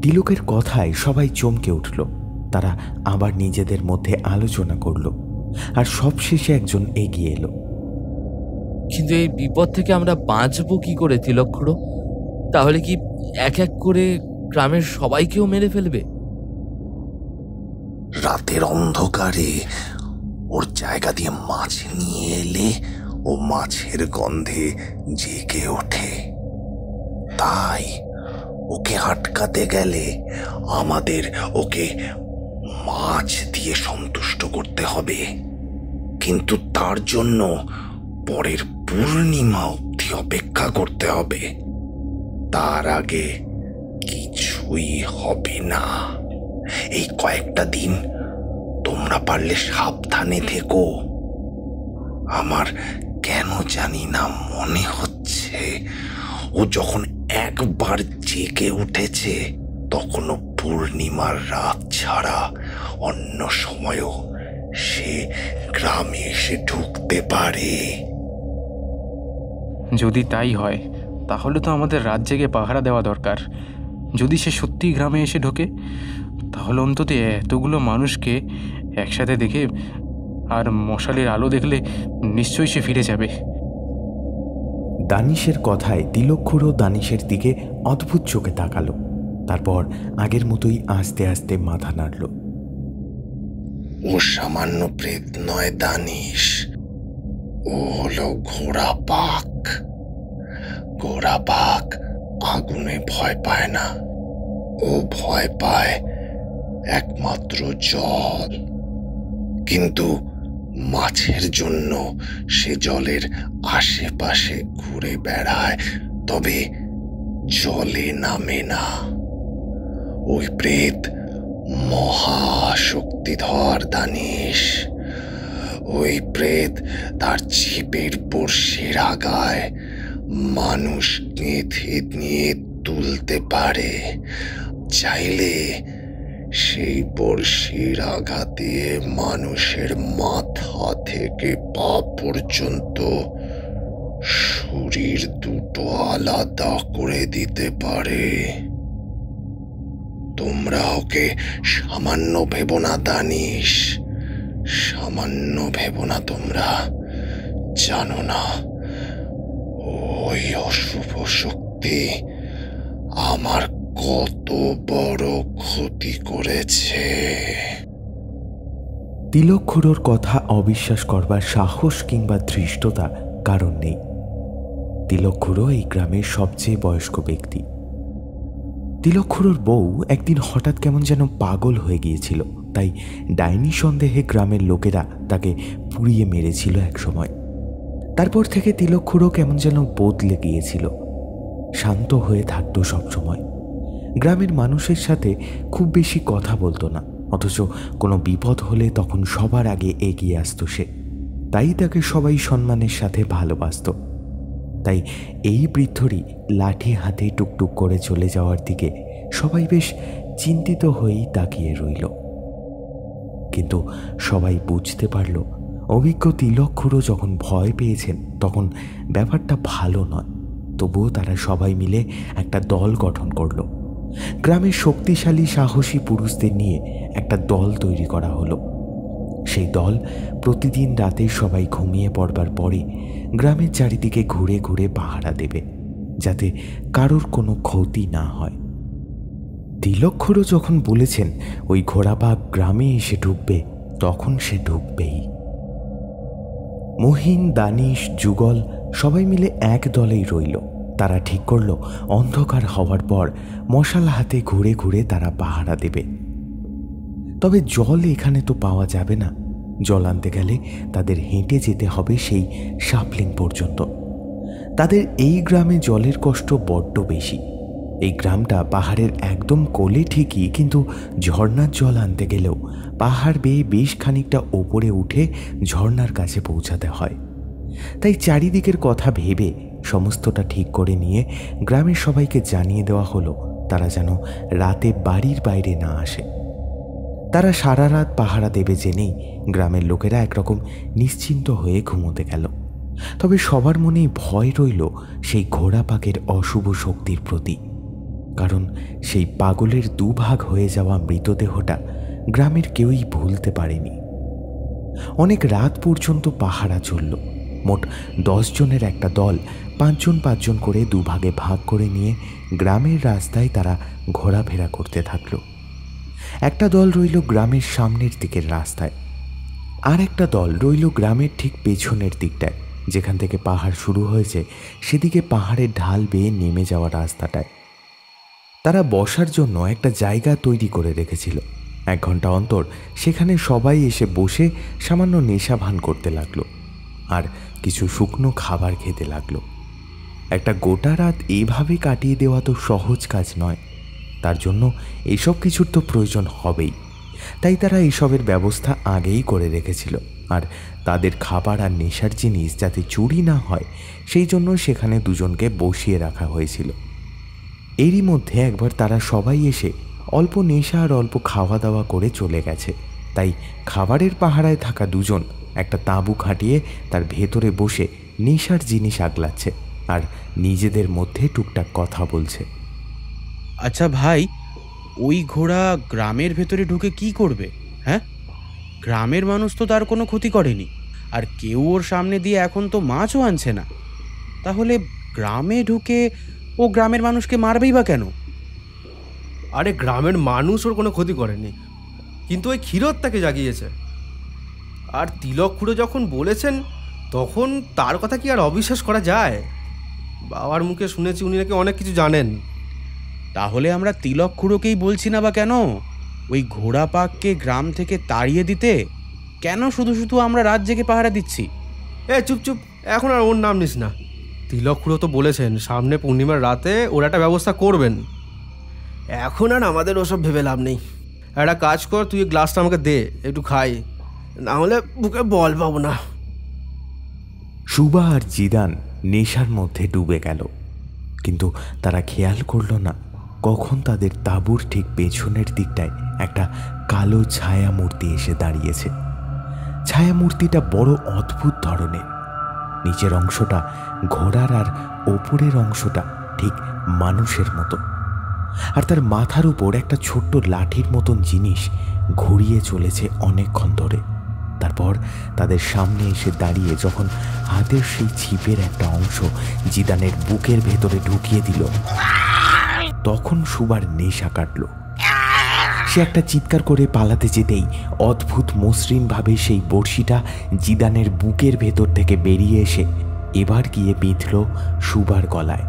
তিলকের কথায় সবাই চমকে উঠল। তারা আবার নিজেদের মধ্যে আলোচনা করল, আর সবশেষে একজন এগিয়ে এলো। কিন্তু এই বিপদ থেকে আমরা বাঁচবো কি করে তিলক খুড়ো? তাহলে কি এক এক করে গ্রামের সবাইকেও মেরে ফেলবে? রাতের অন্ধকারে ওর জায়গা দিয়ে মাছ নিয়ে এলে ও মাছের গন্ধে জেগে ওঠে। তাই ওকে আটকাতে গেলে আমাদের ওকে মাছ দিয়ে সন্তুষ্ট করতে হবে। কিন্তু তার জন্য পরের পূর্ণিমা অবধি অপেক্ষা করতে হবে। তার আগে কিছুই হবে না। এই কয়েকটা দিন তোমরা পারলে সাবধানে থেকো। আমার কেন জানি না মনে হচ্ছে ও যখন একবার জেগে উঠেছে তখনও পূর্ণিমার রাত ছাড়া অন্য সময়ও সে গ্রামে এসে ঢুকতে পারে। যদি তাই হয় তাহলে তো আমাদের রাত জেগে পাহারা দেওয়া দরকার। যদি সে সত্যিই গ্রামে এসে ঢোকে তাহলে অন্তত এতগুলো মানুষকে একসাথে দেখে আর মশালের আলো দেখলে নিশ্চয়ই সে ফিরে যাবে। দানিশের কথায় তিলক খুড়ো দানিশের দিকে অদ্ভুত চোখে তাকালো। তারপর আগের মতোই আস্তে আস্তে মাথা নাড়ল। ও সামান্য প্রেত নয় দানিশ, ও হলো ঘোড়া বাঘ। ঘোড়া বাঘ আগুনে ভয় পায় না, ও ভয় পায় একমাত্র জল। কিন্তু মাছের জন্য সে জলের আশেপাশে ঘুরে বেড়ায়, তবে জলে নামে না। ওই প্রেত মহাশক্তিধর দানিশ। ওই প্রেত তার ছিপের বড়শির আগায় মানুষ গেঁথে নিয়ে তুলতে পারে। চাইলে সেই বড়শির আঘাত দিয়ে মানুষের মাথা থেকে পা পর্যন্ত শরীর দুটো আলাদা করে দিতে পারে। তোমরা ওকে সামান্য ভেবো না দানিশ, সামান্য ভেবো না। তোমরা জানো না ওই অশুভ শক্তি আমার কত বড় ক্ষতি করেছে। তিলক খুড়োর কথা অবিশ্বাস করবার সাহস কিংবা ধৃষ্টতা কারণ নেই। তিলক খুড়ো এই গ্রামের সবচেয়ে বয়স্ক ব্যক্তি। তিলক খুড়োর বউ একদিন হঠাৎ কেমন যেন পাগল হয়ে গিয়েছিল, তাই ডাইনি সন্দেহে গ্রামের লোকেরা তাকে পুড়িয়ে মেরেছিল একসময়। তারপর থেকে তিলক খুড়ো কেমন যেন বদলে গিয়েছিল, শান্ত হয়ে থাকতো সবসময়। গ্রামের মানুষের সাথে খুব বেশি কথা বলতো না, অথচ কোনো বিপদ হলে তখন সবার আগে এগিয়ে আসতো সে। তাই তাকে সবাই সম্মানের সাথে ভালোবাসত। তাই এই বৃদ্ধরই লাঠি হাতে টুকটুক করে চলে যাওয়ার দিকে সবাই বেশ চিন্তিত হয়েই তাকিয়ে রইল। কিন্তু সবাই বুঝতে পারল অভিজ্ঞ তিলক খুড়ো যখন ভয় পেয়েছেন তখন ব্যাপারটা ভালো নয়। তবুও তারা সবাই মিলে একটা দল গঠন করল। গ্রামের শক্তিশালী সাহসী পুরুষদের নিয়ে একটা দল তৈরি করা হলো। সেই দল প্রতিদিন রাতে সবাই ঘুমিয়ে পড়বার পরে গ্রামের চারিদিকে ঘুরে ঘুরে পাহারা দেবে, যাতে কারোর কোনো ক্ষতি না হয়। তিলক খুড়ো যখন বলেছেন ওই ঘোড়াবাঘ গ্রামে এসে ঢুকবে, তখন সে ঢুকবেই। মহিন, দানিশ, যুগল সবাই মিলে এক দলেই রইল। তারা ঠিক করল অন্ধকার হওয়ার পর মশাল হাতে ঘুরে ঘুরে তারা পাহারা দেবে। তবে জল এখানে তো পাওয়া যাবে না। জল আনতে গেলে তাদের হেঁটে যেতে হবে সেই সাপলিং পর্যন্ত। তাদের এই গ্রামে জলের কষ্ট বড্ড বেশি। এই গ্রামটা পাহাড়ের একদম কোলে ঠিকই, কিন্তু ঝর্ণার জল আনতে গেলেও পাহাড় বেয়ে বেশ খানিকটা ওপরে উঠে ঝর্ণার কাছে পৌঁছাতে হয়। তাই চারিদিকের কথা ভেবে সমস্তটা ঠিক করে নিয়ে গ্রামের সবাইকে জানিয়ে দেওয়া হলো তারা যেন রাতে বাড়ির বাইরে না আসে। তারা সারা রাত পাহারা দেবে জেনেই গ্রামের লোকেরা একরকম নিশ্চিন্ত হয়ে ঘুমোতে গেল। তবে সবার মনেই ভয় রইল সেই ঘোড়া পাকের অশুভ শক্তির প্রতি, কারণ সেই পাগলের দুভাগ হয়ে যাওয়া মৃতদেহটা গ্রামের কেউই ভুলতে পারেনি। অনেক রাত পর্যন্ত পাহারা চলল। মোট 10 জনের একটা দল 5 জন করে দুভাগে ভাগ করে নিয়ে গ্রামের রাস্তায় তারা ঘোরাফেরা করতে থাকল। একটা দল রইল গ্রামের সামনের দিকের রাস্তায়, আর একটা দল রইল গ্রামের ঠিক পেছনের দিকটায়, যেখান থেকে পাহাড় শুরু হয়েছে সেদিকে পাহাড়ের ঢাল বেয়ে নেমে যাওয়া রাস্তাটায়। তারা বসার জন্য একটা জায়গা তৈরি করে রেখেছিল। 1 ঘন্টা অন্তর সেখানে সবাই এসে বসে সামান্য নেশা ভান করতে লাগলো আর কিছু শুকনো খাবার খেতে লাগলো। একটা গোটা রাত এইভাবে কাটিয়ে দেওয়া তো সহজ কাজ নয়, তার জন্য এসব কিছুর তো প্রয়োজন হবেই। তাই তারা এসবের ব্যবস্থা আগেই করে রেখেছিল, আর তাদের খাবার আর নেশার জিনিস যাতে চুরি না হয় সেই জন্য সেখানে 2 জনকে বসিয়ে রাখা হয়েছিল। এরই মধ্যে একবার তারা সবাই এসে অল্প নেশা আর অল্প খাওয়া দাওয়া করে চলে গেছে। তাই খাবারের পাহারায় থাকা 2 জন একটা তাঁবু খাটিয়ে তার ভেতরে বসে নেশার জিনিস আগলাচ্ছে আর নিজেদের মধ্যে টুকটাক কথা বলছে। আচ্ছা ভাই, ওই ঘোড়া গ্রামের ভেতরে ঢুকে কি করবে? হ্যাঁ, গ্রামের মানুষ তো তার কোনো ক্ষতি করেনি, আর কেউ ওর সামনে দিয়ে এখন তো মাছও আনছে না। তাহলে গ্রামে ঢুকে ও গ্রামের মানুষকে মারবেই বা কেন? আরে গ্রামের মানুষ ওর কোনো ক্ষতি করেনি, কিন্তু ওই ক্ষীরোদ তাকে জাগিয়েছে। আর তিলক খুড়ো যখন বলেছেন তখন তার কথা কি আর অবিশ্বাস করা যায়? বাবার মুখে শুনেছি উনি নাকি অনেক কিছু জানেন। তাহলে আমরা তিলক খুড়োকেই বলছি না বা কেন ওই ঘোড়া পাককে গ্রাম থেকে তাড়িয়ে দিতে? কেন শুধু শুধু আমরা রাত জেগে পাহারা দিচ্ছি? চুপ চুপ, এখন আর ওর নাম নিস না। তিলক খুড়ো তো বলেছেন সামনে পূর্ণিমার রাতে ওরা একটা ব্যবস্থা করবেন। এখন আর আমাদের ওসব ভেবে লাভ নেই। একটা কাজ কর, তুই গ্লাসটা আমাকে দে, একটু খাই, না হলে বুকে বল পাবো না। সুবা আর জিদান নেশার মধ্যে ডুবে গেল, কিন্তু তারা খেয়াল করল না কখন তাদের তাঁবুর ঠিক পেছনের দিকটায় একটা কালো ছায়ামূর্তি এসে দাঁড়িয়েছে। ছায়ামূর্তিটা বড় অদ্ভুত ধরনের। নিচের অংশটা ঘোড়ার আর ওপরের অংশটা ঠিক মানুষের মতো, আর তার মাথার উপর একটা ছোট্ট লাঠির মতন জিনিস ঘুরিয়ে চলেছে অনেকক্ষণ ধরে। তারপর তাদের সামনে এসে দাঁড়িয়ে যখন হাতের সেই ছিপের একটা অংশ জিদানের বুকের ভেতরে ঢুকিয়ে দিল, তখন সুবার নেশা কাটল। সে একটা চিৎকার করে পালাতে যেতেই অদ্ভুত মসৃণভাবে সেই বড়শিটা জিদানের বুকের ভেতর থেকে বেরিয়ে এসে এবার গিয়ে বিঁধল সুবার গলায়।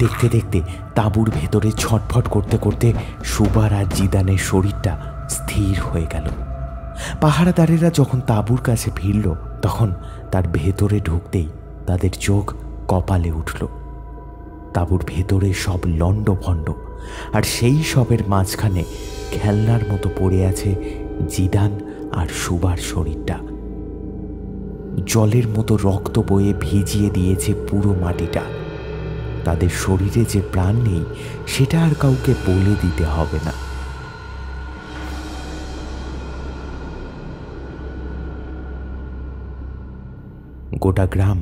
দেখতে দেখতে তাঁবুর ভেতরে ছটফট করতে করতে সুবার আর জিদানের শরীরটা স্থির হয়ে গেল। পাহারাদারেরা যখন তাঁবুর কাছে ভিড়ল তখন তার ভেতরে ঢুকতেই তাদের চোখ কপালে উঠল। তাঁবুর ভেতরে সব লণ্ডভণ্ড, আর সেই সবের মাঝখানে খেলনার মতো পড়ে আছে জিদান আর সুবার শরীরটা। জলের মতো রক্ত বয়ে ভিজিয়ে দিয়েছে পুরো মাটিটা। তাদের শরীরে যে প্রাণ নেই সেটা আর কাউকে বলে দিতে হবে না। গোটা গ্রাম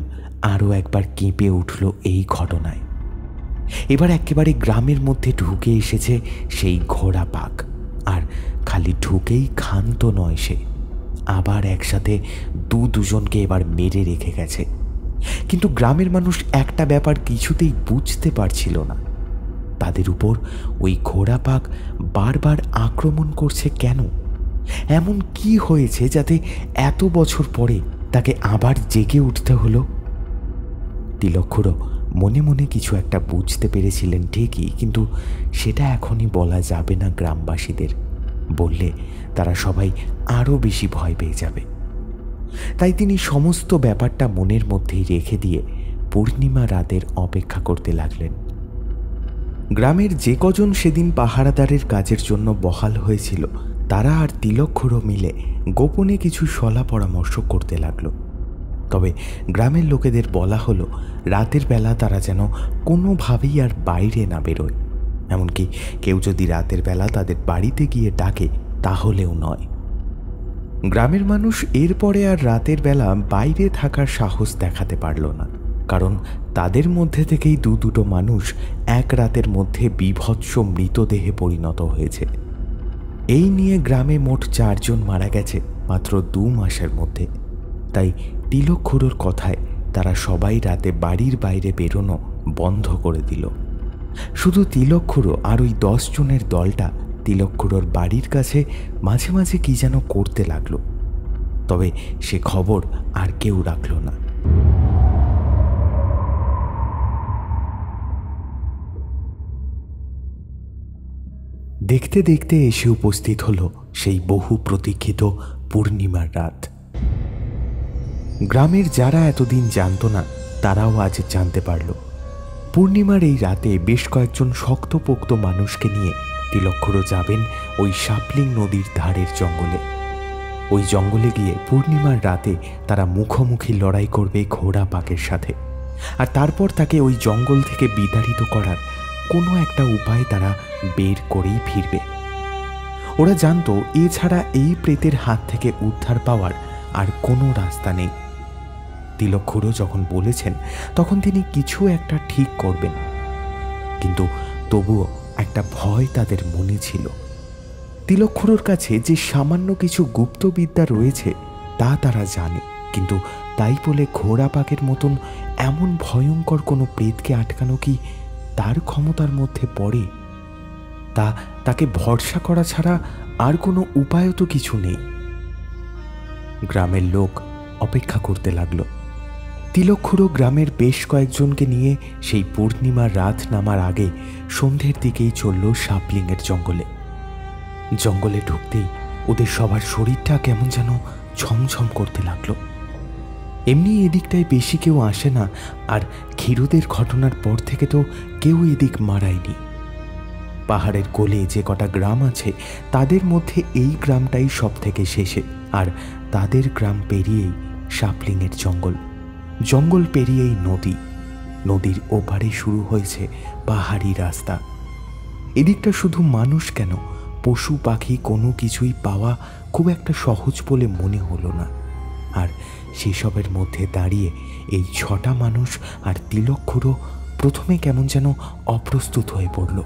আরও একবার কেঁপে উঠল এই ঘটনায়। এবার একেবারে গ্রামের মধ্যে ঢুকে এসেছে সেই ঘোড়া পাক, আর খালি ঢুকেই ক্ষান্ত নয়, সে আবার একসাথে দুজনকে এবার মেরে রেখে গেছে। কিন্তু গ্রামের মানুষ একটা ব্যাপার কিছুতেই বুঝতে পারছিল না, তাদের উপর ওই ঘোড়া পাক বারবার আক্রমণ করছে কেন? এমন কি হয়েছে যাতে এত বছর পরে তাকে আবার জেগে উঠতে হলো? তিলক খুড়ো মনে মনে কিছু একটা বুঝতে পেরেছিলেন ঠিকই, কিন্তু সেটা এখনই বলা যাবে না গ্রামবাসীদের। বললে তারা সবাই আরও বেশি ভয় পেয়ে যাবে। তাই তিনি সমস্ত ব্যাপারটা মনের মধ্যেই রেখে দিয়ে পূর্ণিমা রাতের অপেক্ষা করতে লাগলেন। গ্রামের যে কজন সেদিন পাহারাদারের কাজের জন্য বহাল হয়েছিল তারা আর তিলক খুড়ো মিলে গোপনে কিছু সলা পরামর্শ করতে লাগলো। তবে গ্রামের লোকেদের বলা হলো রাতের বেলা তারা যেন কোনোভাবেই আর বাইরে না বেরোয়, এমনকি কেউ যদি রাতের বেলা তাদের বাড়িতে গিয়ে ডাকে তাহলেও নয়। গ্রামের মানুষ এরপরে আর রাতের বেলা বাইরে থাকার সাহস দেখাতে পারল না, কারণ তাদের মধ্যে থেকেই দুটো মানুষ এক রাতের মধ্যে বীভৎস মৃতদেহে পরিণত হয়েছে। এই নিয়ে গ্রামে মোট 4 জন মারা গেছে মাত্র 2 মাসের মধ্যে। তাই তিলক খুড়োর কথায় তারা সবাই রাতে বাড়ির বাইরে বেরোনো বন্ধ করে দিল। শুধু তিলক খুড়ো আর ওই 10 জনের দলটা তিলক খুড়োর বাড়ির কাছে মাঝে মাঝে কি যেন করতে লাগলো, তবে সে খবর আর কেউ রাখল না। দেখতে দেখতে এসে উপস্থিত হলো সেই বহু প্রতীক্ষিত পূর্ণিমার রাত। গ্রামের যারা এতদিন জানত না তারাও আজ জানতে পারল। পূর্ণিমার এই রাতে বেশ কয়েকজন শক্তপোক্ত মানুষকে নিয়ে তিলক খুড়ো যাবেন ওই শাপলিং নদীর ধারের জঙ্গলে। ওই জঙ্গলে গিয়ে পূর্ণিমার রাতে তারা মুখোমুখি লড়াই করবে ঘোড়া বাঘের সাথে, আর তারপর তাকে ওই জঙ্গল থেকে বিতাড়িত করার কোনো একটা উপায় তারা বের করেই ফিরবে। ওরা জানতো এছাড়া এই প্রেতের হাত থেকে উদ্ধার পাওয়ার আর কোনো রাস্তা নেই। তিলক খুড়ো যখন বলেছেন তখন তিনি কিছু একটা ঠিক করবেন, কিন্তু তবুও একটা ভয় তাদের মনে ছিল। তিলক খুড়োর কাছে যে সামান্য কিছু গুপ্তবিদ্যা রয়েছে তা তারা জানে, কিন্তু তাই বলে ঘোড়া পাকের মতন এমন ভয়ঙ্কর কোনো প্রেতকে আটকানো কি তার ক্ষমতার মধ্যে পড়ে? তাকে ভরসা করা ছাড়া আর কোনো উপায়ও তো কিছু নেই। গ্রামের লোক অপেক্ষা করতে লাগলো। তিলক খুড়ো গ্রামের বেশ কয়েকজনকে নিয়ে সেই পূর্ণিমার রাত নামার আগে সন্ধ্যের দিকেই চলল শাপলিংয়ের জঙ্গলে। জঙ্গলে ঢুকতেই ওদের সবার শরীরটা কেমন যেন ছমছম করতে লাগলো। এমনি এদিকটায় বেশি কেউ আসে না, আর ক্ষীরোদের ঘটনার পর থেকে তো কেউ এদিক মারায়নি। পাহাড়ের কোলে যে কটা গ্রাম আছে তাদের মধ্যে এই গ্রামটাই সব থেকে শেষে, আর তাদের গ্রাম পেরিয়েই শাপলিংয়ের জঙ্গল, জঙ্গল পেরিয়েই নদী, নদীর ওপারে শুরু হয়েছে পাহাড়ি রাস্তা। এদিকটা শুধু মানুষ কেন, পশু পাখি কোনো কিছুই পাওয়া খুব একটা সহজ বলে মনে হলো না। আর সেসবের মধ্যে দাঁড়িয়ে এই 6টা মানুষ আর তিলক খুড়ো প্রথমে কেমন যেন অপ্রস্তুত হয়ে পড়ল,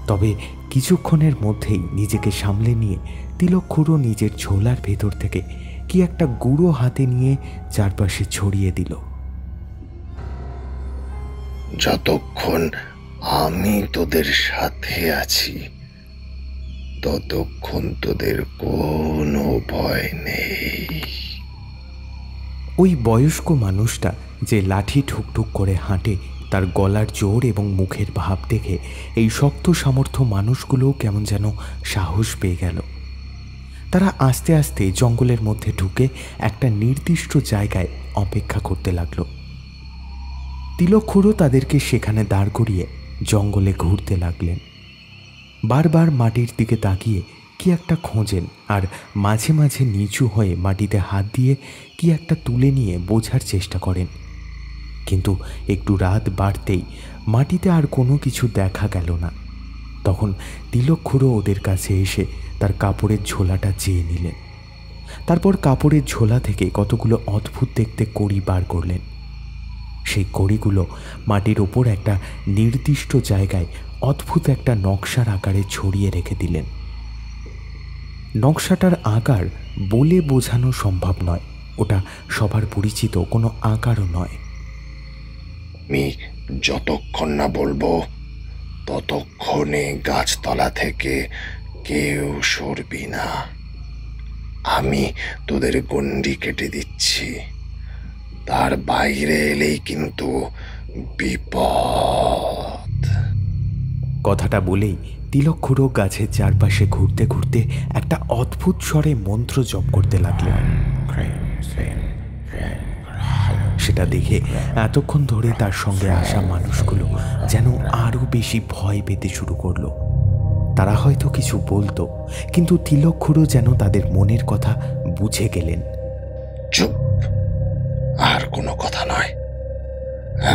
তবে কিছুক্ষণের মধ্যেই নিজেকে সামলে নিয়ে তিলক খুড়ো নিজের ঝোলার ভেতর থেকে কি একটা গুঁড়ো হাতে নিয়ে চারপাশে ছড়িয়ে দিল। যতক্ষণ আমি তোদের সাথে আছি ততক্ষণ তোদের কোনো ভয় নেই। ওই বয়স্ক মানুষটা যে লাঠি ঠুকঠুক করে হাঁটে, তার গলার জোর এবং মুখের ভাব দেখে এই শক্ত সামর্থ্য মানুষগুলোও কেমন যেন সাহস পেয়ে গেল। তারা আস্তে আস্তে জঙ্গলের মধ্যে ঢুকে একটা নির্দিষ্ট জায়গায় অপেক্ষা করতে লাগলো। তিলক খুড়ো তাদেরকে সেখানে দাঁড় করিয়ে জঙ্গলে ঘুরতে লাগলেন। বারবার মাটির দিকে তাকিয়ে কি একটা খোঁজেন, আর মাঝে মাঝে নিচু হয়ে মাটিতে হাত দিয়ে কি একটা তুলে নিয়ে বোঝার চেষ্টা করেন। কিন্তু একটু রাত বাড়তেই মাটিতে আর কোনো কিছু দেখা গেল না। তখন তিলক খুড়ো ওদের কাছে এসে তার কাপড়ের ঝোলাটা চেয়ে নিলেন। তারপর কাপড়ের ঝোলা থেকে কতগুলো অদ্ভুত দেখতে কড়ি বার করলেন। সেই কড়িগুলো মাটির ওপর একটা নির্দিষ্ট জায়গায় অদ্ভুত একটা নকশার আকারে ছড়িয়ে রেখে দিলেন। নকশাটার আকার বলে বোঝানো সম্ভব নয়, ওটা সবার পরিচিত কোনো আকারও নয়। আমি যতক্ষণ না বলবো ততক্ষণে গাছতলা থেকে কেউ সরবি না। আমি তোদের গণ্ডি কেটে দিচ্ছি, তার বাইরে এলেই কিন্তু বিপদ। কথাটা বলেই তিলক খুড়ো গাছের চারপাশে ঘুরতে ঘুরতে একটা অদ্ভুত স্বরে মন্ত্র জপ করতে লাগলেন। সেটা দেখে এতক্ষণ ধরে তার সঙ্গে আসা মানুষগুলো যেন আরো বেশি ভয় পেতে শুরু করলো। তারা হয়তো কিছু বলতো, কিন্তু তিলক খুড়ো যেন তাদের মনের কথা বুঝে গেলেন। চুপ, আর কোনো কথা নয়।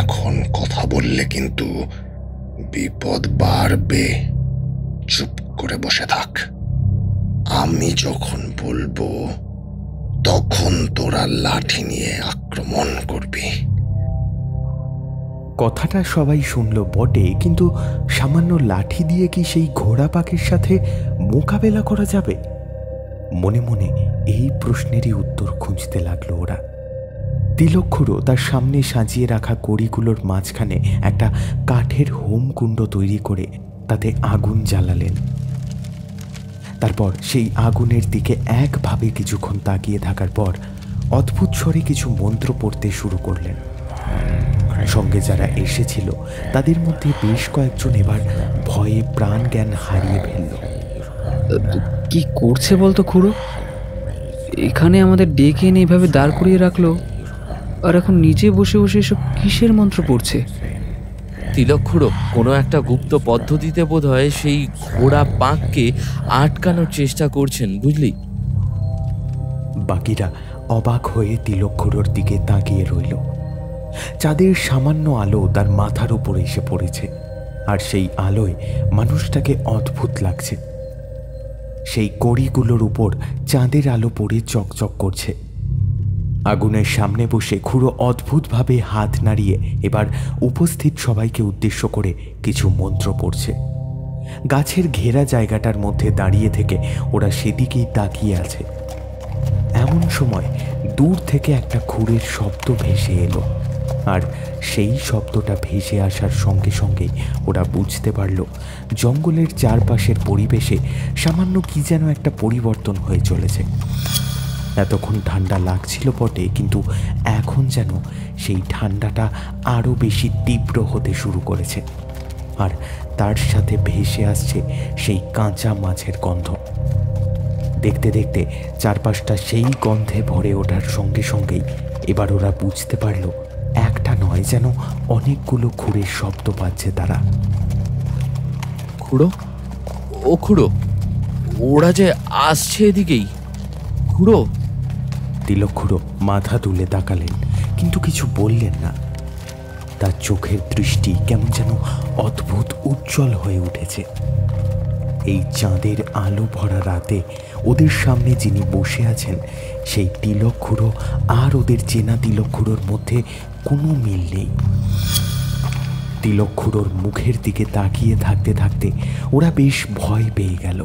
এখন কথা বললে কিন্তু বিপদ বাড়বে। চুপ করে বসে থাক, আমি যখন বলবো তখন তোরা লাঠি নিয়ে আক্রমণ করবি। কথাটা সবাই শুনল বটে, কিন্তু সামান্য লাঠি দিয়ে কি সেই ঘোড়া পাখির সাথে মোকাবেলা করা যাবে? মনে মনে এই প্রশ্নেরই উত্তর খুঁজতে লাগলো ওরা। তিলক্ষুরও তার সামনে সাজিয়ে রাখা কড়িগুলোর মাঝখানে একটা কাঠের হোমকুণ্ড তৈরি করে তাতে আগুন জ্বালালেন। তারপর সেই আগুনের দিকে একভাবে কিছুক্ষণ তাকিয়ে থাকার পর অদ্ভুত স্বরে কিছু মন্ত্র পড়তে শুরু করলেন। সঙ্গে যারা এসেছিল তাদের মধ্যে বেশ কয়েকজন এবার ভয়ে প্রাণ জ্ঞান হারিয়ে ফেলল। কি করছে বলতো খুড়ো? এখানে আমাদের ডেকে এনে এভাবে দাঁড় করিয়ে রাখলো, আর এখন নিচে বসে বসে এসব কিসের মন্ত্র পড়ছে? তিলক খুড়ো কোনো একটা গুপ্ত পদ্ধতিতে বোধহয় সেই ঘোড়া পাককে আটকানোর চেষ্টা করছেন, বুঝলি? বাকিরা অবাক হয়ে তিলক্ষুরোর দিকে তাকিয়ে রইল। চাঁদের সামান্য আলো তার মাথার উপর এসে পড়েছে, আর সেই আলোয় মানুষটাকে অদ্ভুত লাগছে। সেই কড়িগুলোর উপর চাঁদের আলো পড়ে চকচক করছে। আগুনের সামনে বসে খুড়ো অদ্ভুতভাবে হাত নাড়িয়ে এবার উপস্থিত সবাইকে উদ্দেশ্য করে কিছু মন্ত্র পড়ছে। গাছের ঘেরা জায়গাটার মধ্যে দাঁড়িয়ে থেকে ওরা সেদিকেই তাকিয়ে আছে। এমন সময় দূর থেকে একটা খুরের শব্দ ভেসে এলো, আর সেই শব্দটা ভেসে আসার সঙ্গে সঙ্গেই ওরা বুঝতে পারল জঙ্গলের চারপাশের পরিবেশে সামান্য কি যেন একটা পরিবর্তন হয়ে চলেছে। এতক্ষণ ঠান্ডা লাগছিল বটে, কিন্তু এখন যেন সেই ঠান্ডাটা আরও বেশি তীব্র হতে শুরু করেছে, আর তার সাথে ভেসে আসছে সেই কাঁচা মাছের গন্ধ। দেখতে দেখতে চারপাশটা সেই গন্ধে ভরে ওঠার সঙ্গে সঙ্গেই এবার ওরা বুঝতে পারল একটা নয়, যেন অনেকগুলো খুরের শব্দ পাচ্ছে তারা। খুড়ো, ও খুড়ো, ওরা যে আসছে এদিকেই। খুড়ো। তিলক্ষুরো মাথা তুলে তাকালেন, কিন্তু কিছু বললেন না। তার চোখের দৃষ্টি কেমন যেন অদ্ভুত উজ্জ্বল হয়ে উঠেছে। এই চাঁদের আলো ভরা রাতে ওদের সামনে যিনি বসে আছেন সেই তিলক্ষুরো আর ওদের চেনা তিলক্ষুরোর মধ্যে কোনো মিল নেই। তিলক্ষুরোর মুখের দিকে তাকিয়ে থাকতে থাকতে ওরা বেশ ভয় পেয়ে গেল।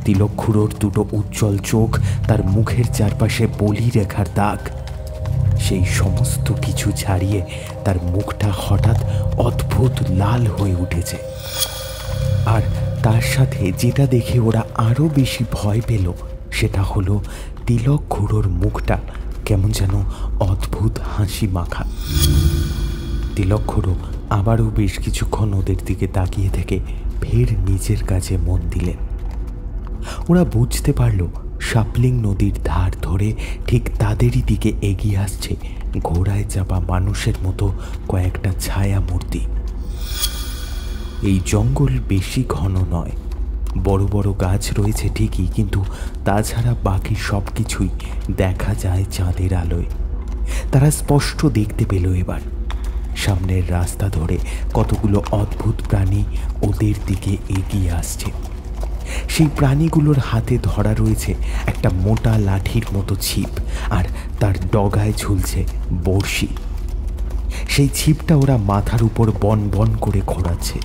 তিলক্ষুরোর দুটো উজ্জ্বল চোখ, তার মুখের চারপাশে বলি রেখার দাগ, সেই সমস্ত কিছু ছাড়িয়ে তার মুখটা হঠাৎ অদ্ভুত লাল হয়ে উঠেছে। আর তার সাথে যেটা দেখে ওরা আরও বেশি ভয় পেল সেটা হলো তিলক্ষুরোর মুখটা কেমন যেন অদ্ভুত হাসি মাখা। তিলক্ষুরো আবারও বেশ কিছুক্ষণ ওদের দিকে তাকিয়ে থেকে ফের নিজের কাছে মন দিলেন। ওরা বুঝতে পারল শাপলিং নদীর ধার ধরে ঠিক তাদেরই দিকে এগিয়ে আসছে ঘোড়ায় চাপা মানুষের মতো কয়েকটা ছায়া মূর্তি। এই জঙ্গল বেশি ঘন নয়, বড় বড় গাছ রয়েছে ঠিকই, কিন্তু তাছাড়া বাকি সব কিছুই দেখা যায় চাঁদের আলোয়। তারা স্পষ্ট দেখতে পেল এবার সামনের রাস্তা ধরে কতগুলো অদ্ভুত প্রাণী ওদের দিকে এগিয়ে আসছে। সেই প্রাণীগুলোর হাতে ধরা রয়েছে একটা মোটা লাঠির মতো ছিপ, আর তার ডগায় ঝুলছে বড়শি। সেই ছিপটা ওরা মাথার উপর বন বন করে ঘোরাচ্ছে,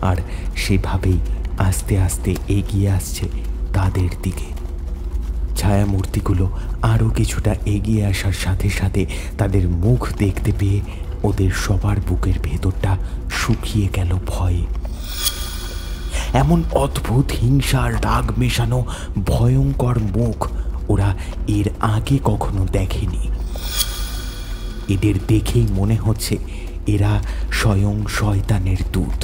আর সেভাবেই আস্তে আস্তে এগিয়ে আসছে তাদের দিকে। ছায়ামূর্তিগুলো আরও কিছুটা এগিয়ে আসার সাথে সাথে তাদের মুখ দেখতে পেয়ে ওদের সবার বুকের ভেতরটা শুকিয়ে গেল ভয়ে। এমন অদ্ভুত হিংসার রাগ মেশানো ভয়ঙ্কর মুখ ওরা এর আগে কখনো দেখেনি। এদের দেখেই মনে হচ্ছে এরা স্বয়ং শয়তানের দূত,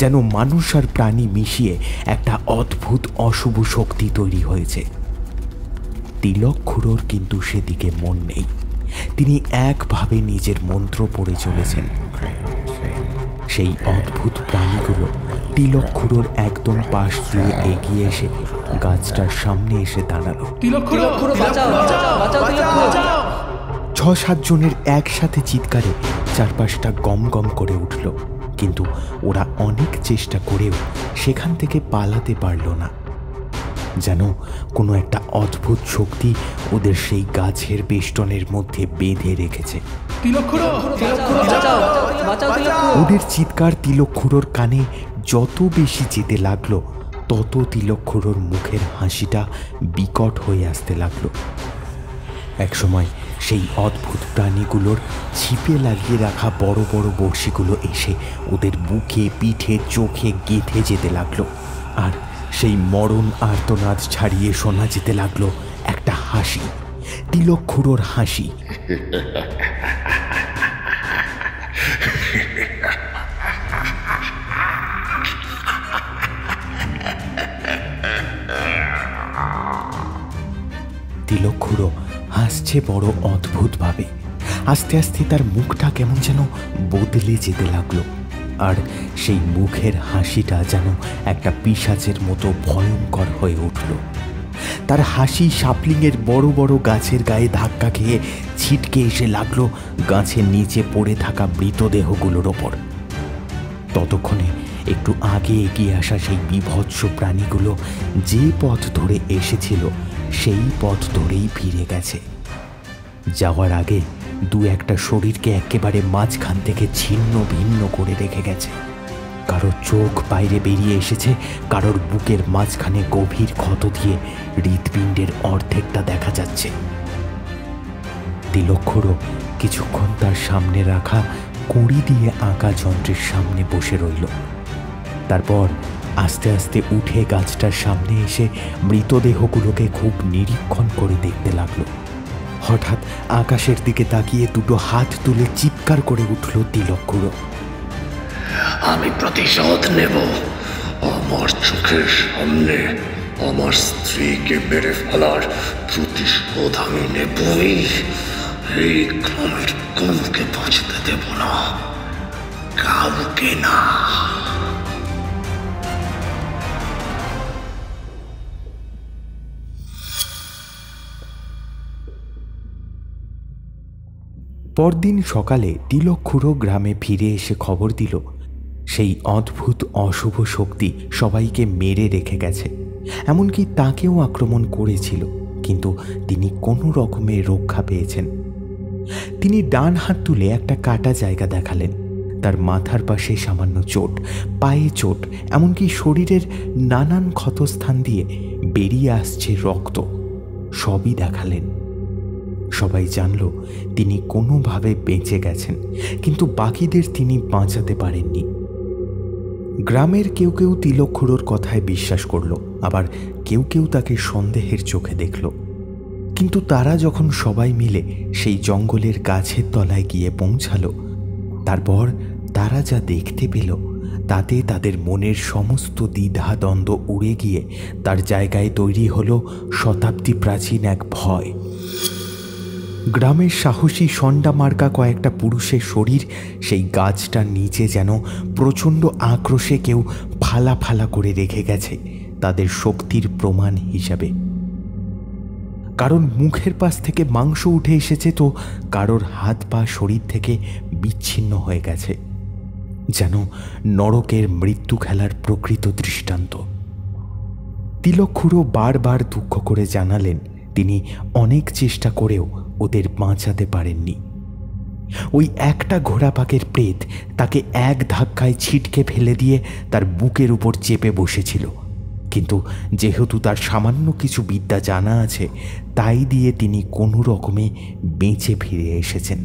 যেন মানুষ আর প্রাণী মিশিয়ে একটা অদ্ভুত অশুভ শক্তি তৈরি হয়েছে। তিলক্ষুরোর কিন্তু সেদিকে মন নেই। তিনি একভাবে নিজের মন্ত্র পড়ে চলেছেন। সেই অদ্ভুত প্রাণীগুলো তিলক্ষুরোর একদম পাশ দিয়ে এগিয়ে এসে গাছটার সামনে এসে দাঁড়ালো। 6-7 জনের একসাথে চিৎকারে চারপাশটা গম গম করে উঠল, কিন্তু ওরা অনেক চেষ্টা করেও সেখান থেকে পালাতে পারল না। যেন কোনো একটা অদ্ভুত শক্তি ওদের সেই গাছের বেষ্টনের মধ্যে বেঁধে রেখেছে। ওদের চিৎকার তিলকখুড়োর কানে যত বেশি যেতে লাগলো, তত তিলকখুড়োর মুখের হাসিটা বিকট হয়ে আসতে লাগলো। একসময় সেই অদ্ভুত প্রাণীগুলোর ছিপে লাগিয়ে রাখা বড় বড় বড়শিগুলো এসে ওদের বুকে, পিঠে, চোখে গেঁথে যেতে লাগলো। আর সেই মরণ আর্তনাদ ছাড়িয়ে শোনা যেতে লাগলো একটা হাসি, তিলকখুড়োর হাসি। তিলকখুড়ো হাসছে বড় অদ্ভুতভাবে। আস্তে আস্তে তার মুখটা কেমন যেন বদলে যেতে লাগলো, আর সেই মুখের হাসিটা যেন একটা পিশাচের মতো ভয়ঙ্কর হয়ে উঠল। তার হাসি সাপলিংয়ের বড় বড় গাছের গায়ে ধাক্কা খেয়ে ছিটকে এসে লাগলো গাছের নিচে পড়ে থাকা মৃতদেহগুলোর ওপর। ততক্ষণে একটু আগে এগিয়ে আসা সেই বিভৎস প্রাণীগুলো যে পথ ধরে এসেছিল সেই পথ ধরেই ফিরে গেছে। যাওয়ার আগে দু একটা শরীরকে একেবারে মাঝখান থেকে ছিন্ন ভিন্ন করে রেখে গেছে। কারোর চোখ বাইরে বেরিয়ে এসেছে, কারোর বুকের মাঝখানে গভীর ক্ষত দিয়ে হৃৎপিণ্ডের অর্ধেকটা দেখা যাচ্ছে। তিলকখুড়ো কিছুক্ষণ তার সামনে রাখা কুড়ি দিয়ে আঁকা যন্ত্রের সামনে বসে রইল। তারপর আস্তে আস্তে উঠে গাছটার সামনে এসে মৃতদেহগুলোকে খুব নিরীক্ষণ করে দেখতে লাগলো। হঠাৎ আকাশের দিকে তাকিয়ে দুটো হাত তুলে চিৎকার করে উঠল তিলকখুড়ো। আমি প্রতিশোধ নেব। আমার চোখের সামনে আমার স্ত্রীকে মেরে ফেলার প্রতিশোধ আমি নেবই। এই গ্রামের কাউকে বাঁচতে দেব না, কাউকে না। পরদিন সকালে তিলকখুড়ো গ্রামে ফিরে এসে খবর দিল সেই অদ্ভুত অশুভ শক্তি সবাইকে মেরে রেখে গেছে, এমনকি তাকেও আক্রমণ করেছিল, কিন্তু তিনি কোনো রকমে রক্ষা পেয়েছেন। তিনি ডান হাত তুলে একটা কাটা জায়গা দেখালেন। তার মাথার পাশে সামান্য চোট, পায়ে চোট, এমনকি শরীরের নানান ক্ষতস্থান দিয়ে বেরিয়ে আসছে রক্ত, সবই দেখালেন। সবাই জানল তিনি কোনোভাবে বেঁচে গেছেন, কিন্তু বাকিদের তিনি বাঁচাতে পারেননি। গ্রামের কেউ কেউ তিলকখুড়োর কথায় বিশ্বাস করল, আবার কেউ কেউ তাকে সন্দেহের চোখে দেখল। কিন্তু তারা যখন সবাই মিলে সেই জঙ্গলের গাছের তলায় গিয়ে পৌঁছালো, তারপর তারা যা দেখতে পেল তাতে তাদের মনের সমস্ত দ্বিধা দ্বন্দ্ব উড়ে গিয়ে তার জায়গায় তৈরি হলো শতাব্দী প্রাচীন এক ভয়। গ্রামের সাহসী সন্ডা মার্কা কয়েকটা পুরুষের শরীর সেই গাছটার নিচে যেন প্রচণ্ড আক্রোশে কেউ ফালা ফালা করে রেখে গেছে তাদের শক্তির প্রমাণ হিসাবে। কারণ মুখের পাশ থেকে মাংস উঠে এসেছে, তো কারোর হাত পা শরীর থেকে বিচ্ছিন্ন হয়ে গেছে, যেন নরকের মৃত্যু খেলার প্রকৃত দৃষ্টান্ত। তিলকখুড়ো বারবার দুঃখ করে জানালেন তিনি অনেক চেষ্টা করেও ওদের বাঁচাতে পারেননি। ওই একটা ঘোড়াপাকের প্রেত তাকে এক ধাক্কায় ছিটকে ফেলে দিয়ে তার বুকের উপর চেপে বসেছিল, কিন্তু যেহেতু তার সামান্য কিছু বিদ্যা জানা আছে, তাই দিয়ে তিনি কোনো রকমে বেঁচে ফিরে এসেছেন।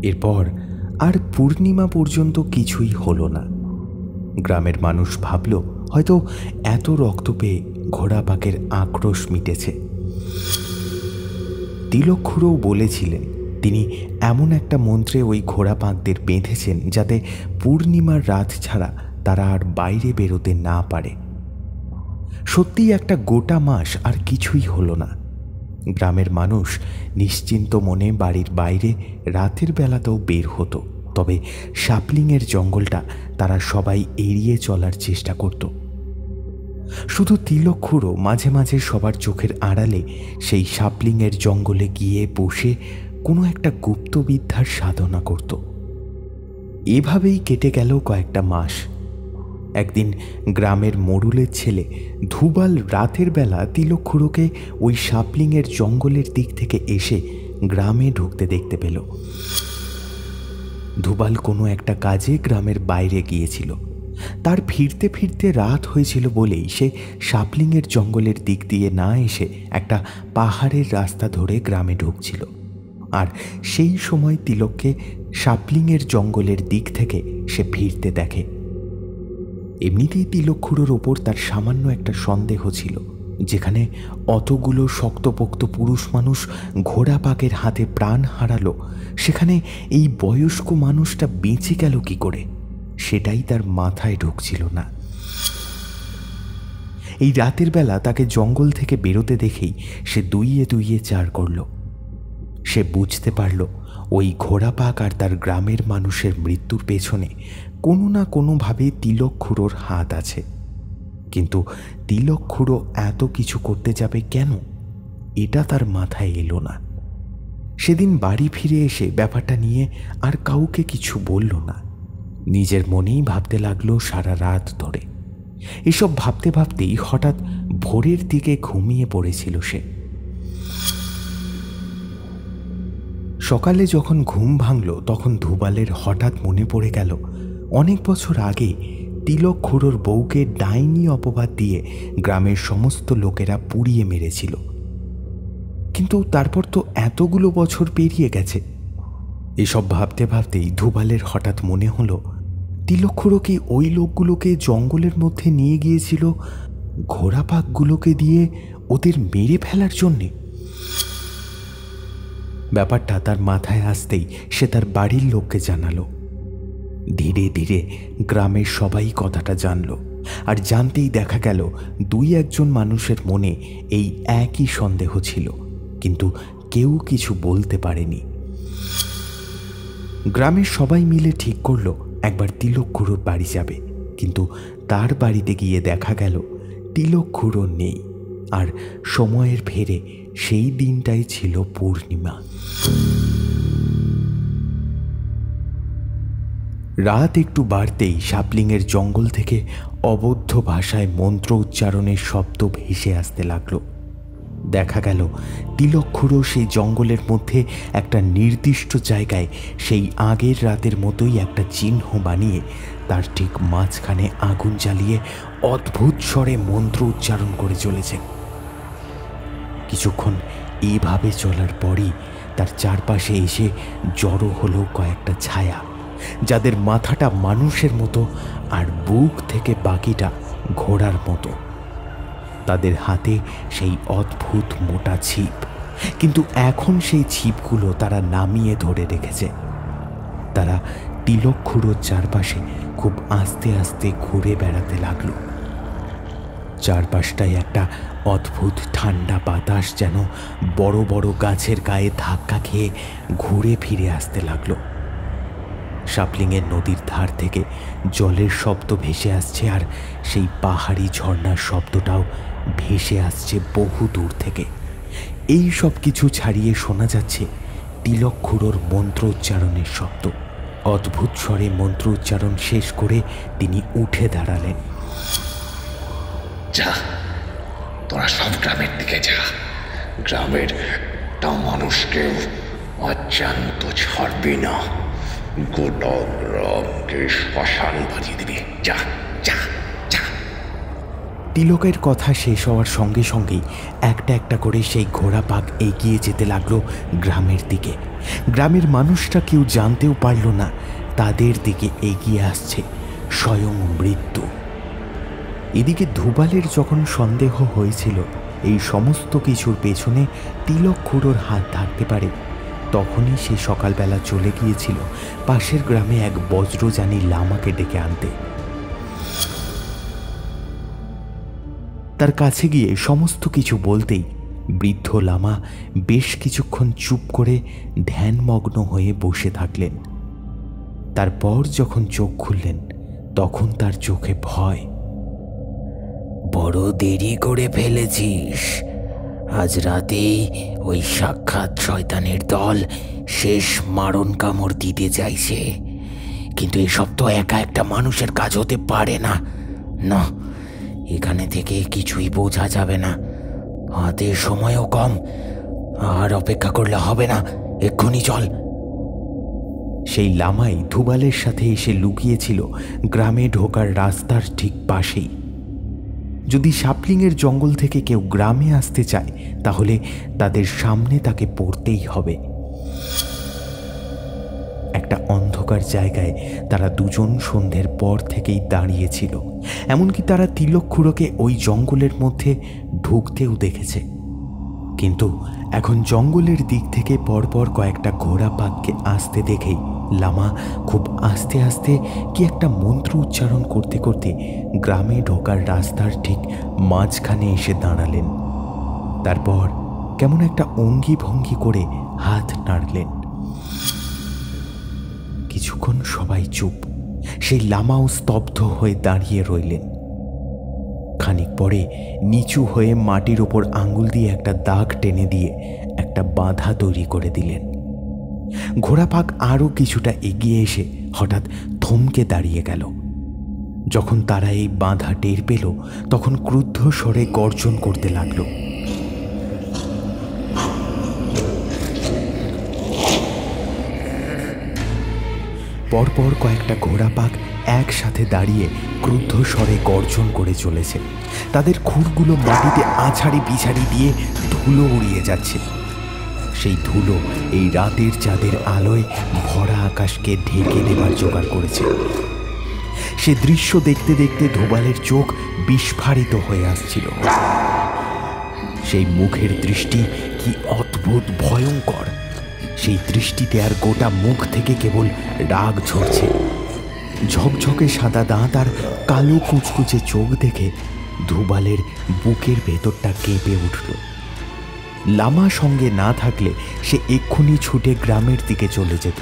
এরপর আর পূর্ণিমা পর্যন্ত কিছুই হলো না। গ্রামের মানুষ ভাবল হয়তো এত রক্ত পেয়ে ঘোড়াপাকের আক্রোশ মিটেছে। তিলকখুড়ো বলেছিলেন তিনি এমন একটা মন্ত্রে ওই ঘোড়াপাকদের বেঁধেছেন যাতে পূর্ণিমার রাত ছাড়া তারা আর বাইরে বেরোতে না পারে। সত্যিই একটা গোটা মাস আর কিছুই হলো না। গ্রামের মানুষ নিশ্চিন্ত মনে বাড়ির বাইরে রাতের বেলাতেও বের হতো, তবে সাপলিংয়ের জঙ্গলটা তারা সবাই এড়িয়ে চলার চেষ্টা করত। শুধু তিলকখুড়ো মাঝে মাঝে সবার চোখের আড়ালে সেই সাপলিংয়ের জঙ্গলে গিয়ে বসে কোনো একটা গুপ্তবিদ্যার সাধনা করত। এভাবেই কেটে গেল কয়েকটা মাস। একদিন গ্রামের মোড়লের ছেলে ধুবাল রাতের বেলা তিলক খুড়োকে ওই শাপলিংয়ের জঙ্গলের দিক থেকে এসে গ্রামে ঢুকতে দেখতে পেল। ধুবাল কোনো একটা কাজে গ্রামের বাইরে গিয়েছিল। তার ফিরতে ফিরতে রাত হয়েছিল বলেই সে শাপলিংয়ের জঙ্গলের দিক দিয়ে না এসে একটা পাহাড়ের রাস্তা ধরে গ্রামে ঢুকছিল। আর সেই সময় তিলককে শাপলিংয়ের জঙ্গলের দিক থেকে সে ফিরতে দেখে। এমনিতেই তিলক খুড়োর ওপর তার সামান্য একটা সন্দেহ ছিল, যেখানে অতগুলো শক্তপোক্ত পুরুষ মানুষ ঘোড়া পাকের হাতে প্রাণ হারালো, সেখানে এই বয়স্ক মানুষটা বেঁচে গেল কি করে, সেটাই তার মাথায় ঢুকছিল না। এই রাতের বেলা তাকে জঙ্গল থেকে বেরোতে দেখেই সে দুইয়ে দুইয়ে চার করল। সে বুঝতে পারল ওই ঘোড়াপাক আর তার গ্রামের মানুষের মৃত্যুর পেছনে কোনো না কোনোভাবে তিলক খুড়োর হাত আছে। কিন্তু তিলক খুড়ো এত কিছু করতে যাবে কেন, এটা তার মাথায় এলো না। সেদিন বাড়ি ফিরে এসে ব্যাপারটা নিয়ে আর কাউকে কিছু বলল না। নিজের মনেই ভাবতে লাগলো সারা রাত ধরে। এসব ভাবতে ভাবতেই হঠাৎ ভোরের দিকে ঘুমিয়ে পড়েছিল সে। সকালে যখন ঘুম ভাঙল তখন ধুবালের হঠাৎ মনে পড়ে গেল অনেক বছর আগে তিলক খুড়োর বউকে ডাইনি অপবাদ দিয়ে গ্রামের সমস্ত লোকেরা পুড়িয়ে মেরেছিল। কিন্তু তারপর তো এতগুলো বছর পেরিয়ে গেছে। এসব ভাবতে ভাবতেই ধুবালের হঠাৎ মনে হলো তিলক খুড়ো কি ওই লোকগুলোকে জঙ্গলের মধ্যে নিয়ে গিয়েছিল ঘোড়াপাকগুলোকে দিয়ে ওদের মেরে ফেলার জন্যে। ব্যাপারটা তার মাথায় আসতেই সে তার বাড়ির লোককে জানালো। ধীরে ধীরে গ্রামের সবাই কথাটা জানল, আর জানতেই দেখা গেল দুই একজন মানুষের মনে এই একই সন্দেহ ছিল, কিন্তু কেউ কিছু বলতে পারেনি। গ্রামের সবাই মিলে ঠিক করলো একবার তিলক খুড়োর বাড়ি যাবে, কিন্তু তার বাড়িতে গিয়ে দেখা গেল তিলক খুড়ো নেই, আর সময়ের ফেরে সেই দিনটাই ছিল পূর্ণিমা। রাত একটু বাড়তেই শাপলিংয়ের জঙ্গল থেকে অবদ্ধ ভাষায় মন্ত্র উচ্চারণের শব্দ ভেসে আসতে লাগলো। দেখা গেল তিলক খুড়ো সেই জঙ্গলের মধ্যে একটা নির্দিষ্ট জায়গায় সেই আগের রাতের মতোই একটা চিহ্ন বানিয়ে তার ঠিক মাঝখানে আগুন জ্বালিয়ে অদ্ভুত স্বরে মন্ত্র উচ্চারণ করে চলেছে। কিছুক্ষণ এইভাবে চলার পরই তার চারপাশে এসে জড়ো হলো কয়েকটা ছায়া, যাদের মাথাটা মানুষের মতো আর বুক থেকে বাকিটা ঘোড়ার মতো। তাদের হাতে সেই অদ্ভুত মোটা ছিপ, কিন্তু এখন সেই ছিপগুলো তারা নামিয়ে ধরে রেখেছে। তারা তিলক খুড়োর চারপাশে খুব আস্তে আস্তে ঘুরে বেড়াতে লাগলো। চারপাশটায় একটা অদ্ভুত ঠান্ডা বাতাস যেন বড় বড় গাছের গায়ে ধাক্কা খেয়ে ঘুরে ফিরে আসতে লাগলো। শাপলিংয়ের নদীর ধার থেকে জলের শব্দ ভেসে আসছে, আর সেই পাহাড়ি ঝর্ণার শব্দটাও ভেসে আসছে বহু দূর থেকে। এই সব কিছু ছাড়িয়ে শোনা যাচ্ছে তিলক খুড়োর মন্ত্র উচ্চারণের শব্দ। অদ্ভুত স্বরে মন্ত্র উচ্চারণ শেষ করে তিনি উঠে দাঁড়ালেন। যা, তোরা সব গ্রামের দিকে যা। গ্রামের তা মানুষকেও অজান্ত ছাড়বি না। গোটা গ্রামকে শ্মশান বানিয়ে দিবি। যা যা যা। তিলকের কথা শেষ হওয়ার সঙ্গে সঙ্গেই একটা একটা করে সেই ঘোড়া পাক এগিয়ে যেতে লাগলো গ্রামের দিকে। গ্রামের মানুষটা কেউ জানতেও পারল না তাদের দিকে এগিয়ে আসছে স্বয়ং মৃত্যু। এদিকে ধুবালের যখন সন্দেহ হয়েছিল এই সমস্ত কিছুর পেছনে তিলক খুড়োর হাত থাকতে পারে, তখনই সে সকালবেলা চলে গিয়েছিল পাশের গ্রামে এক বজ্রযানী লামাকে ডেকে আনতে। তার কাছে গিয়ে সমস্ত কিছু বলতেই বৃদ্ধ লামা বেশ কিছুক্ষণ চুপ করে ধ্যানমগ্ন হয়ে বসে থাকলেন। তারপর যখন চোখ খুললেন তখন তার চোখে ভয়। বড় দেরি করে ফেলেছিস। আজ রাতেই ওই সাক্ষাৎ শয়তানের দল শেষ মারণ কামড় দিতে চাইছে, কিন্তু এসব তো একা একটা মানুষের কাজ হতে পারে না। না, এখানে থেকে কিছুই বোঝা যাবে না। হাতে সময়ও কম, আর অপেক্ষা করলে হবে না, এক্ষুনি চল। সেই লামাই ধুবালের সাথে এসে লুকিয়েছিল গ্রামে ঢোকার রাস্তার ঠিক পাশেই। যদি শাপলিংয়ের জঙ্গল থেকে কেউ গ্রামে আসতে চায় তাহলে তাদের সামনে তাকে পড়তেই হবে। একটা অন্ধকার জায়গায় তারা দুজন সন্ধ্যের পর থেকেই দাঁড়িয়েছিল। এমনকি তারা তিলক খুড়োকে ওই জঙ্গলের মধ্যে ঢুকতেও দেখেছে। কিন্তু এখন জঙ্গলের দিক থেকে পরপর কয়েকটা ঘোড়া পাককে আসতে দেখেই লামা খুব আস্তে আস্তে কি একটা মন্ত্র উচ্চারণ করতে করতে গ্রামে ঢোকার রাস্তার ঠিক মাঝখানে এসে দাঁড়ালেন। তারপর কেমন একটা অঙ্গি ভঙ্গি করে হাত নাড়লেন। কিছুক্ষণ সবাই চুপ। সেই লামাও স্তব্ধ হয়ে দাঁড়িয়ে রইলেন। খানিক পরে নিচু হয়ে মাটির ওপর আঙ্গুল দিয়ে একটা দাগ টেনে দিয়ে একটা বাধা তৈরি করে দিলেন। ঘোড়াপাক আরও কিছুটা এগিয়ে এসে হঠাৎ থমকে দাঁড়িয়ে গেল। যখন তারা এই বাধা টের পেল তখন ক্রুদ্ধ স্বরে গর্জন করতে লাগলো। পরপর কয়েকটা ঘোড়াপাক একসাথে দাঁড়িয়ে ক্রুদ্ধ স্বরে গর্জন করে চলেছে। তাদের খুরগুলো মাটিতে আছাড়ি পিছাড়ি দিয়ে ধুলো উড়িয়ে যাচ্ছে। সেই ধুলো এই রাতের চাঁদের আলোয় ভরা আকাশকে ঢেকে দেবার জোগাড় করেছে। সে দৃশ্য দেখতে দেখতে ধোবালের চোখ বিস্ফারিত হয়ে আসছিল। সেই মুখের দৃষ্টি কি অদ্ভুত ভয়ঙ্কর। সেই দৃষ্টিতে আর গোটা মুখ থেকে কেবল রাগ ঝরছে। ঝকঝকে সাদা দাঁত আর কালো কুচকুচে চোখ দেখে ধুবালের বুকের ভেতরটা কেঁপে উঠল। লামা সঙ্গে না থাকলে সে এক্ষুনি ছুটে গ্রামের দিকে চলে যেত।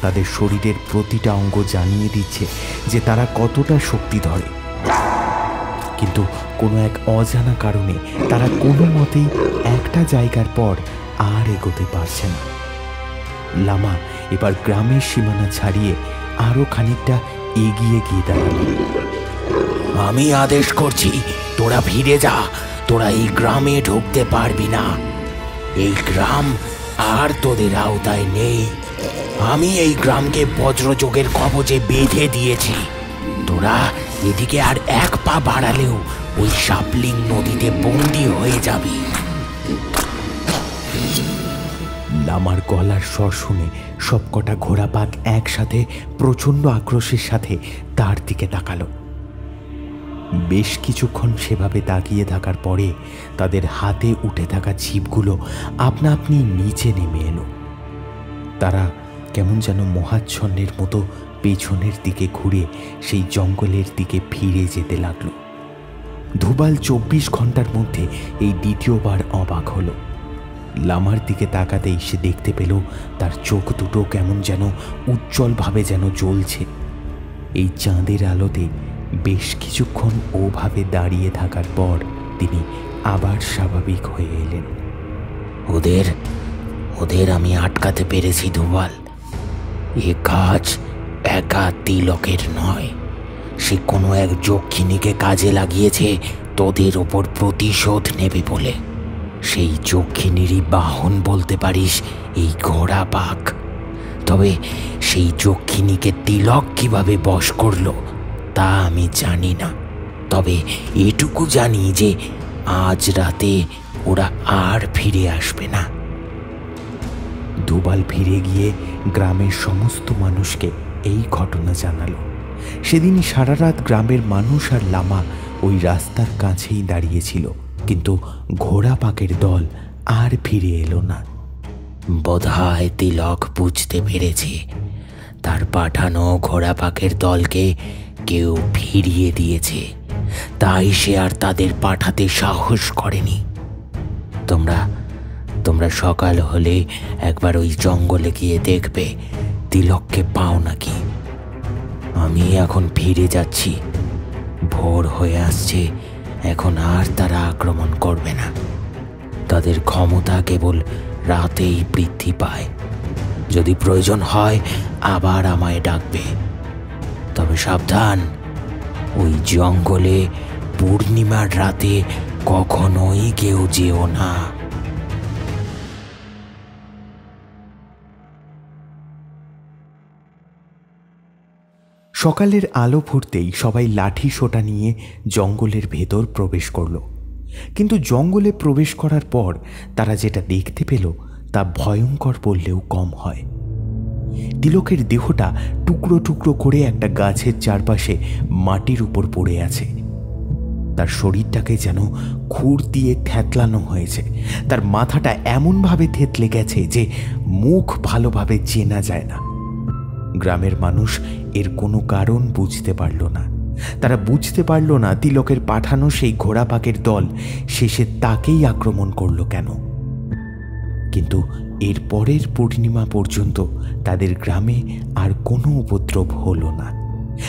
তাদের শরীরের প্রতিটা অঙ্গ জানিয়ে দিচ্ছে যে তারা কতটা শক্তি ধরে। কিন্তু কোনো এক অজানা কারণে তারা কোনো মতেই একটা জায়গার পর আর এগোতে পারছে না। লামা এবার গ্রামের সীমানা ছাড়িয়ে আরো খানিকটা এগিয়ে গিয়ে দাঁড়াল। আমি আদেশ করছি, তোরা ফিরে যা। তোরা এই গ্রামে ঢুকতে পারবি না। এই গ্রাম আর তোদের আওতায় নেই। আমি এই গ্রামকে বজ্রযোগের কবজে বেঁধে দিয়েছি। তোরা এদিকে আর এক পা বাড়ালেও ওই শাপলিং নদীতে বন্দী হয়ে যাবি। লামার গলার স্বর শুনে সবকটা ঘোড়াপাক একসাথে প্রচণ্ড আক্রোশের সাথে তার দিকে তাকালো। বেশ কিছুক্ষণ সেভাবে তাকিয়ে থাকার পরে তাদের হাতে উঠে থাকা ছিপগুলো আপনা আপনি নিচে নেমে এলো। তারা কেমন যেন মহাচ্ছন্নের মতো পেছনের দিকে ঘুরে সেই জঙ্গলের দিকে ফিরে যেতে লাগলো। ধুবাল 24 ঘন্টার মধ্যে এই দ্বিতীয়বার অবাক হলো। লামার দিকে তাকাতেই সে দেখতে পেল তার চোখ দুটো কেমন যেন উজ্জ্বলভাবে যেন জ্বলছে। এই চাঁদের আলোতে বেশ কিছুক্ষণ ওভাবে দাঁড়িয়ে থাকার পর তিনি আবার স্বাভাবিক হয়ে এলেন। ওদের আমি আটকাতে পেরেছি ধুবাল। এ কাজ একা তিলকের নয়। সে কোনো এক যক্ষিণীকে কাজে লাগিয়েছে তোদের ওপর প্রতিশোধ নেবে বলে। সেই যক্ষিণীরই বাহন বলতে পারিস এই ঘোড়াপাক। তবে সেই যক্ষিণীকে তিলক কিভাবে বশ করলো তা আমি জানি না। তবে এটুকু জানি যে আজ রাতে ওরা আর ফিরে আসবে না। ধুবাল ফিরে গিয়ে গ্রামের সমস্ত মানুষকে এই ঘটনা জানালো। সেদিন সারা রাত গ্রামের মানুষ আর লামা ওই রাস্তার কাছেই দাঁড়িয়েছিল, কিন্তু ঘোড়াপাকের দল আর ফিরে এলো না। বোধহয় তিলক বুঝতে পেরেছে তার পাঠানো ঘোড়াপাকের দলকে কেউ ফিরিয়ে দিয়েছে, তাই সে আর তাদের পাঠাতে সাহস করেনি। তোমরা সকাল হলে একবার ওই জঙ্গলে গিয়ে দেখবে তিলককে পাও নাকি। আমি এখন ফিরে যাচ্ছি। ভোর হয়ে আসছে, এখন আর তারা আক্রমণ করবে না। তাদের ক্ষমতা কেবল রাতেই বৃদ্ধি পায়। যদি প্রয়োজন হয় আবার আমায় ডাকবে। তবে সাবধান, ওই জঙ্গলে পূর্ণিমার রাতে কখনোই কেউ যেও না। সকালের আলো ফুটতেই সবাই লাঠি সোটা নিয়ে জঙ্গলের ভেতর প্রবেশ করল। কিন্তু জঙ্গলে প্রবেশ করার পর তারা যেটা দেখতে পেল তা ভয়ঙ্কর বললেও কম হয়। তিলকের দেহটা টুকরো টুকরো করে একটা গাছের চারপাশে মাটির উপর পড়ে আছে। তার শরীরটাকে যেন খুর দিয়ে থ্যাতলানো হয়েছে। তার মাথাটা এমনভাবে থেতলে গেছে যে মুখ ভালোভাবে চেনা যায় না। গ্রামের মানুষ এর কোনো কারণ বুঝতে পারল না। তারা বুঝতে পারল না তিলকের পাঠানো সেই ঘোড়াপাকের দল শেষে তাকেই আক্রমণ করল কেন। কিন্তু এর পরের পূর্ণিমা পর্যন্ত তাদের গ্রামে আর কোনো উপদ্রব হলো না।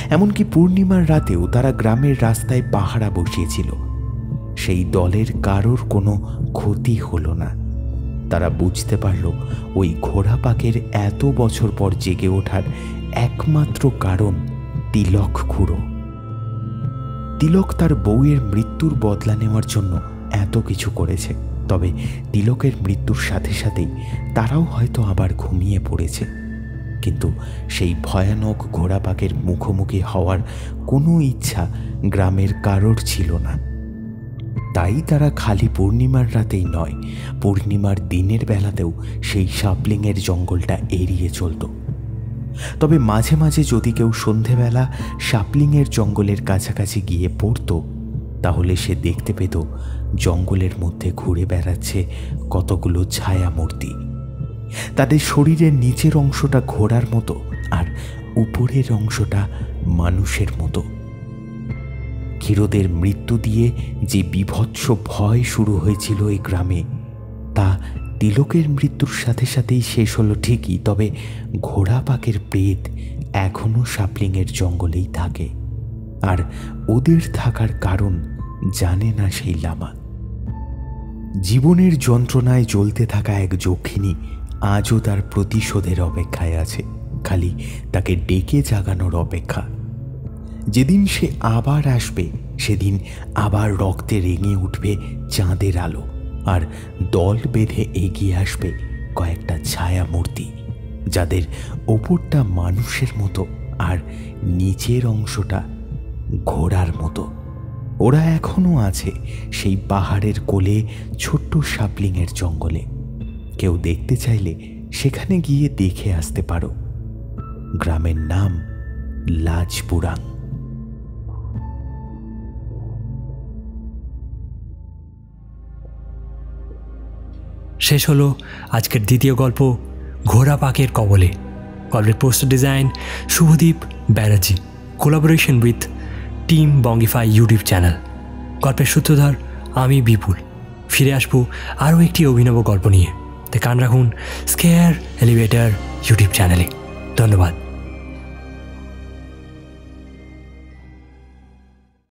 এমনকি পূর্ণিমার রাতেও তারা গ্রামের রাস্তায় পাহারা বসিয়েছিল। সেই দলের কারোর কোনো ক্ষতি হলো না। তারা বুঝতে পারল ওই ঘোড়াপাকের এত বছর পর জেগে ওঠার একমাত্র কারণ তিলক খুড়ো। তিলক তার বউয়ের মৃত্যুর বদলা নেওয়ার জন্য এত কিছু করেছে, তবে তিলকের মৃত্যুর সাথে সাথেই তারাও হয়তো আবার ঘুমিয়ে পড়েছে। কিন্তু সেই ভয়ানক ঘোড়াপাকের মুখোমুখি হওয়ার কোনো ইচ্ছা গ্রামের কারোর ছিল না। তাই তারা খালি পূর্ণিমার রাতেই নয়, পূর্ণিমার দিনের বেলাতেও সেই সাপলিংয়ের জঙ্গলটা এড়িয়ে চলত। তবে মাঝে মাঝে যদি কেউ সন্ধেবেলা সাপলিংয়ের জঙ্গলের কাছাকাছি গিয়ে পড়ত, তাহলে সে দেখতে পেত জঙ্গলের মধ্যে ঘুরে বেড়াচ্ছে কতগুলো ছায়া মূর্তি। তাদের শরীরের নিচের অংশটা ঘোড়ার মতো আর উপরের অংশটা মানুষের মতো। ক্ষীরোদের মৃত্যু দিয়ে যে বীভৎস ভয় শুরু হয়েছিল এই গ্রামে, তা তিলকের মৃত্যুর সাথে সাথেই শেষ হলো ঠিকই, তবে ঘোড়াপাকের প্রেত এখনও সাপলিংয়ের জঙ্গলেই থাকে। আর ওদের থাকার কারণ জানে না সেই লামা। জীবনের যন্ত্রণায় জ্বলতে থাকা এক যক্ষিণী আজও তার প্রতিশোধের অপেক্ষায় আছে, খালি তাকে ডেকে জাগানোর অপেক্ষা। যেদিন সে আবার আসবে সেদিন আবার রক্তে রেঙে উঠবে চাঁদের আলো, আর দল বেঁধে এগিয়ে আসবে কয়েকটা ছায়া মূর্তি, যাদের ওপরটা মানুষের মতো আর নিচের অংশটা ঘোড়ার মতো। ওরা এখনো আছে সেই পাহাড়ের কোলে ছোট্ট সাপলিংয়ের জঙ্গলে। কেউ দেখতে চাইলে সেখানে গিয়ে দেখে আসতে পারো। গ্রামের নাম লাজপুরাং। শেষ হলো আজকের দ্বিতীয় গল্প, ঘোড়াপাকের কবলে। গল্পের poster design Shubhodeep Banerjee, collaboration with team Bongify YouTube channel. গল্পের সূত্রধর আমি বিপুল। ফিরে আসবো আরও একটি অভিনব গল্প নিয়ে। তাই কান রাখুন স্কেয়ার এলিভেটর ইউটিউব চ্যানেলে। ধন্যবাদ।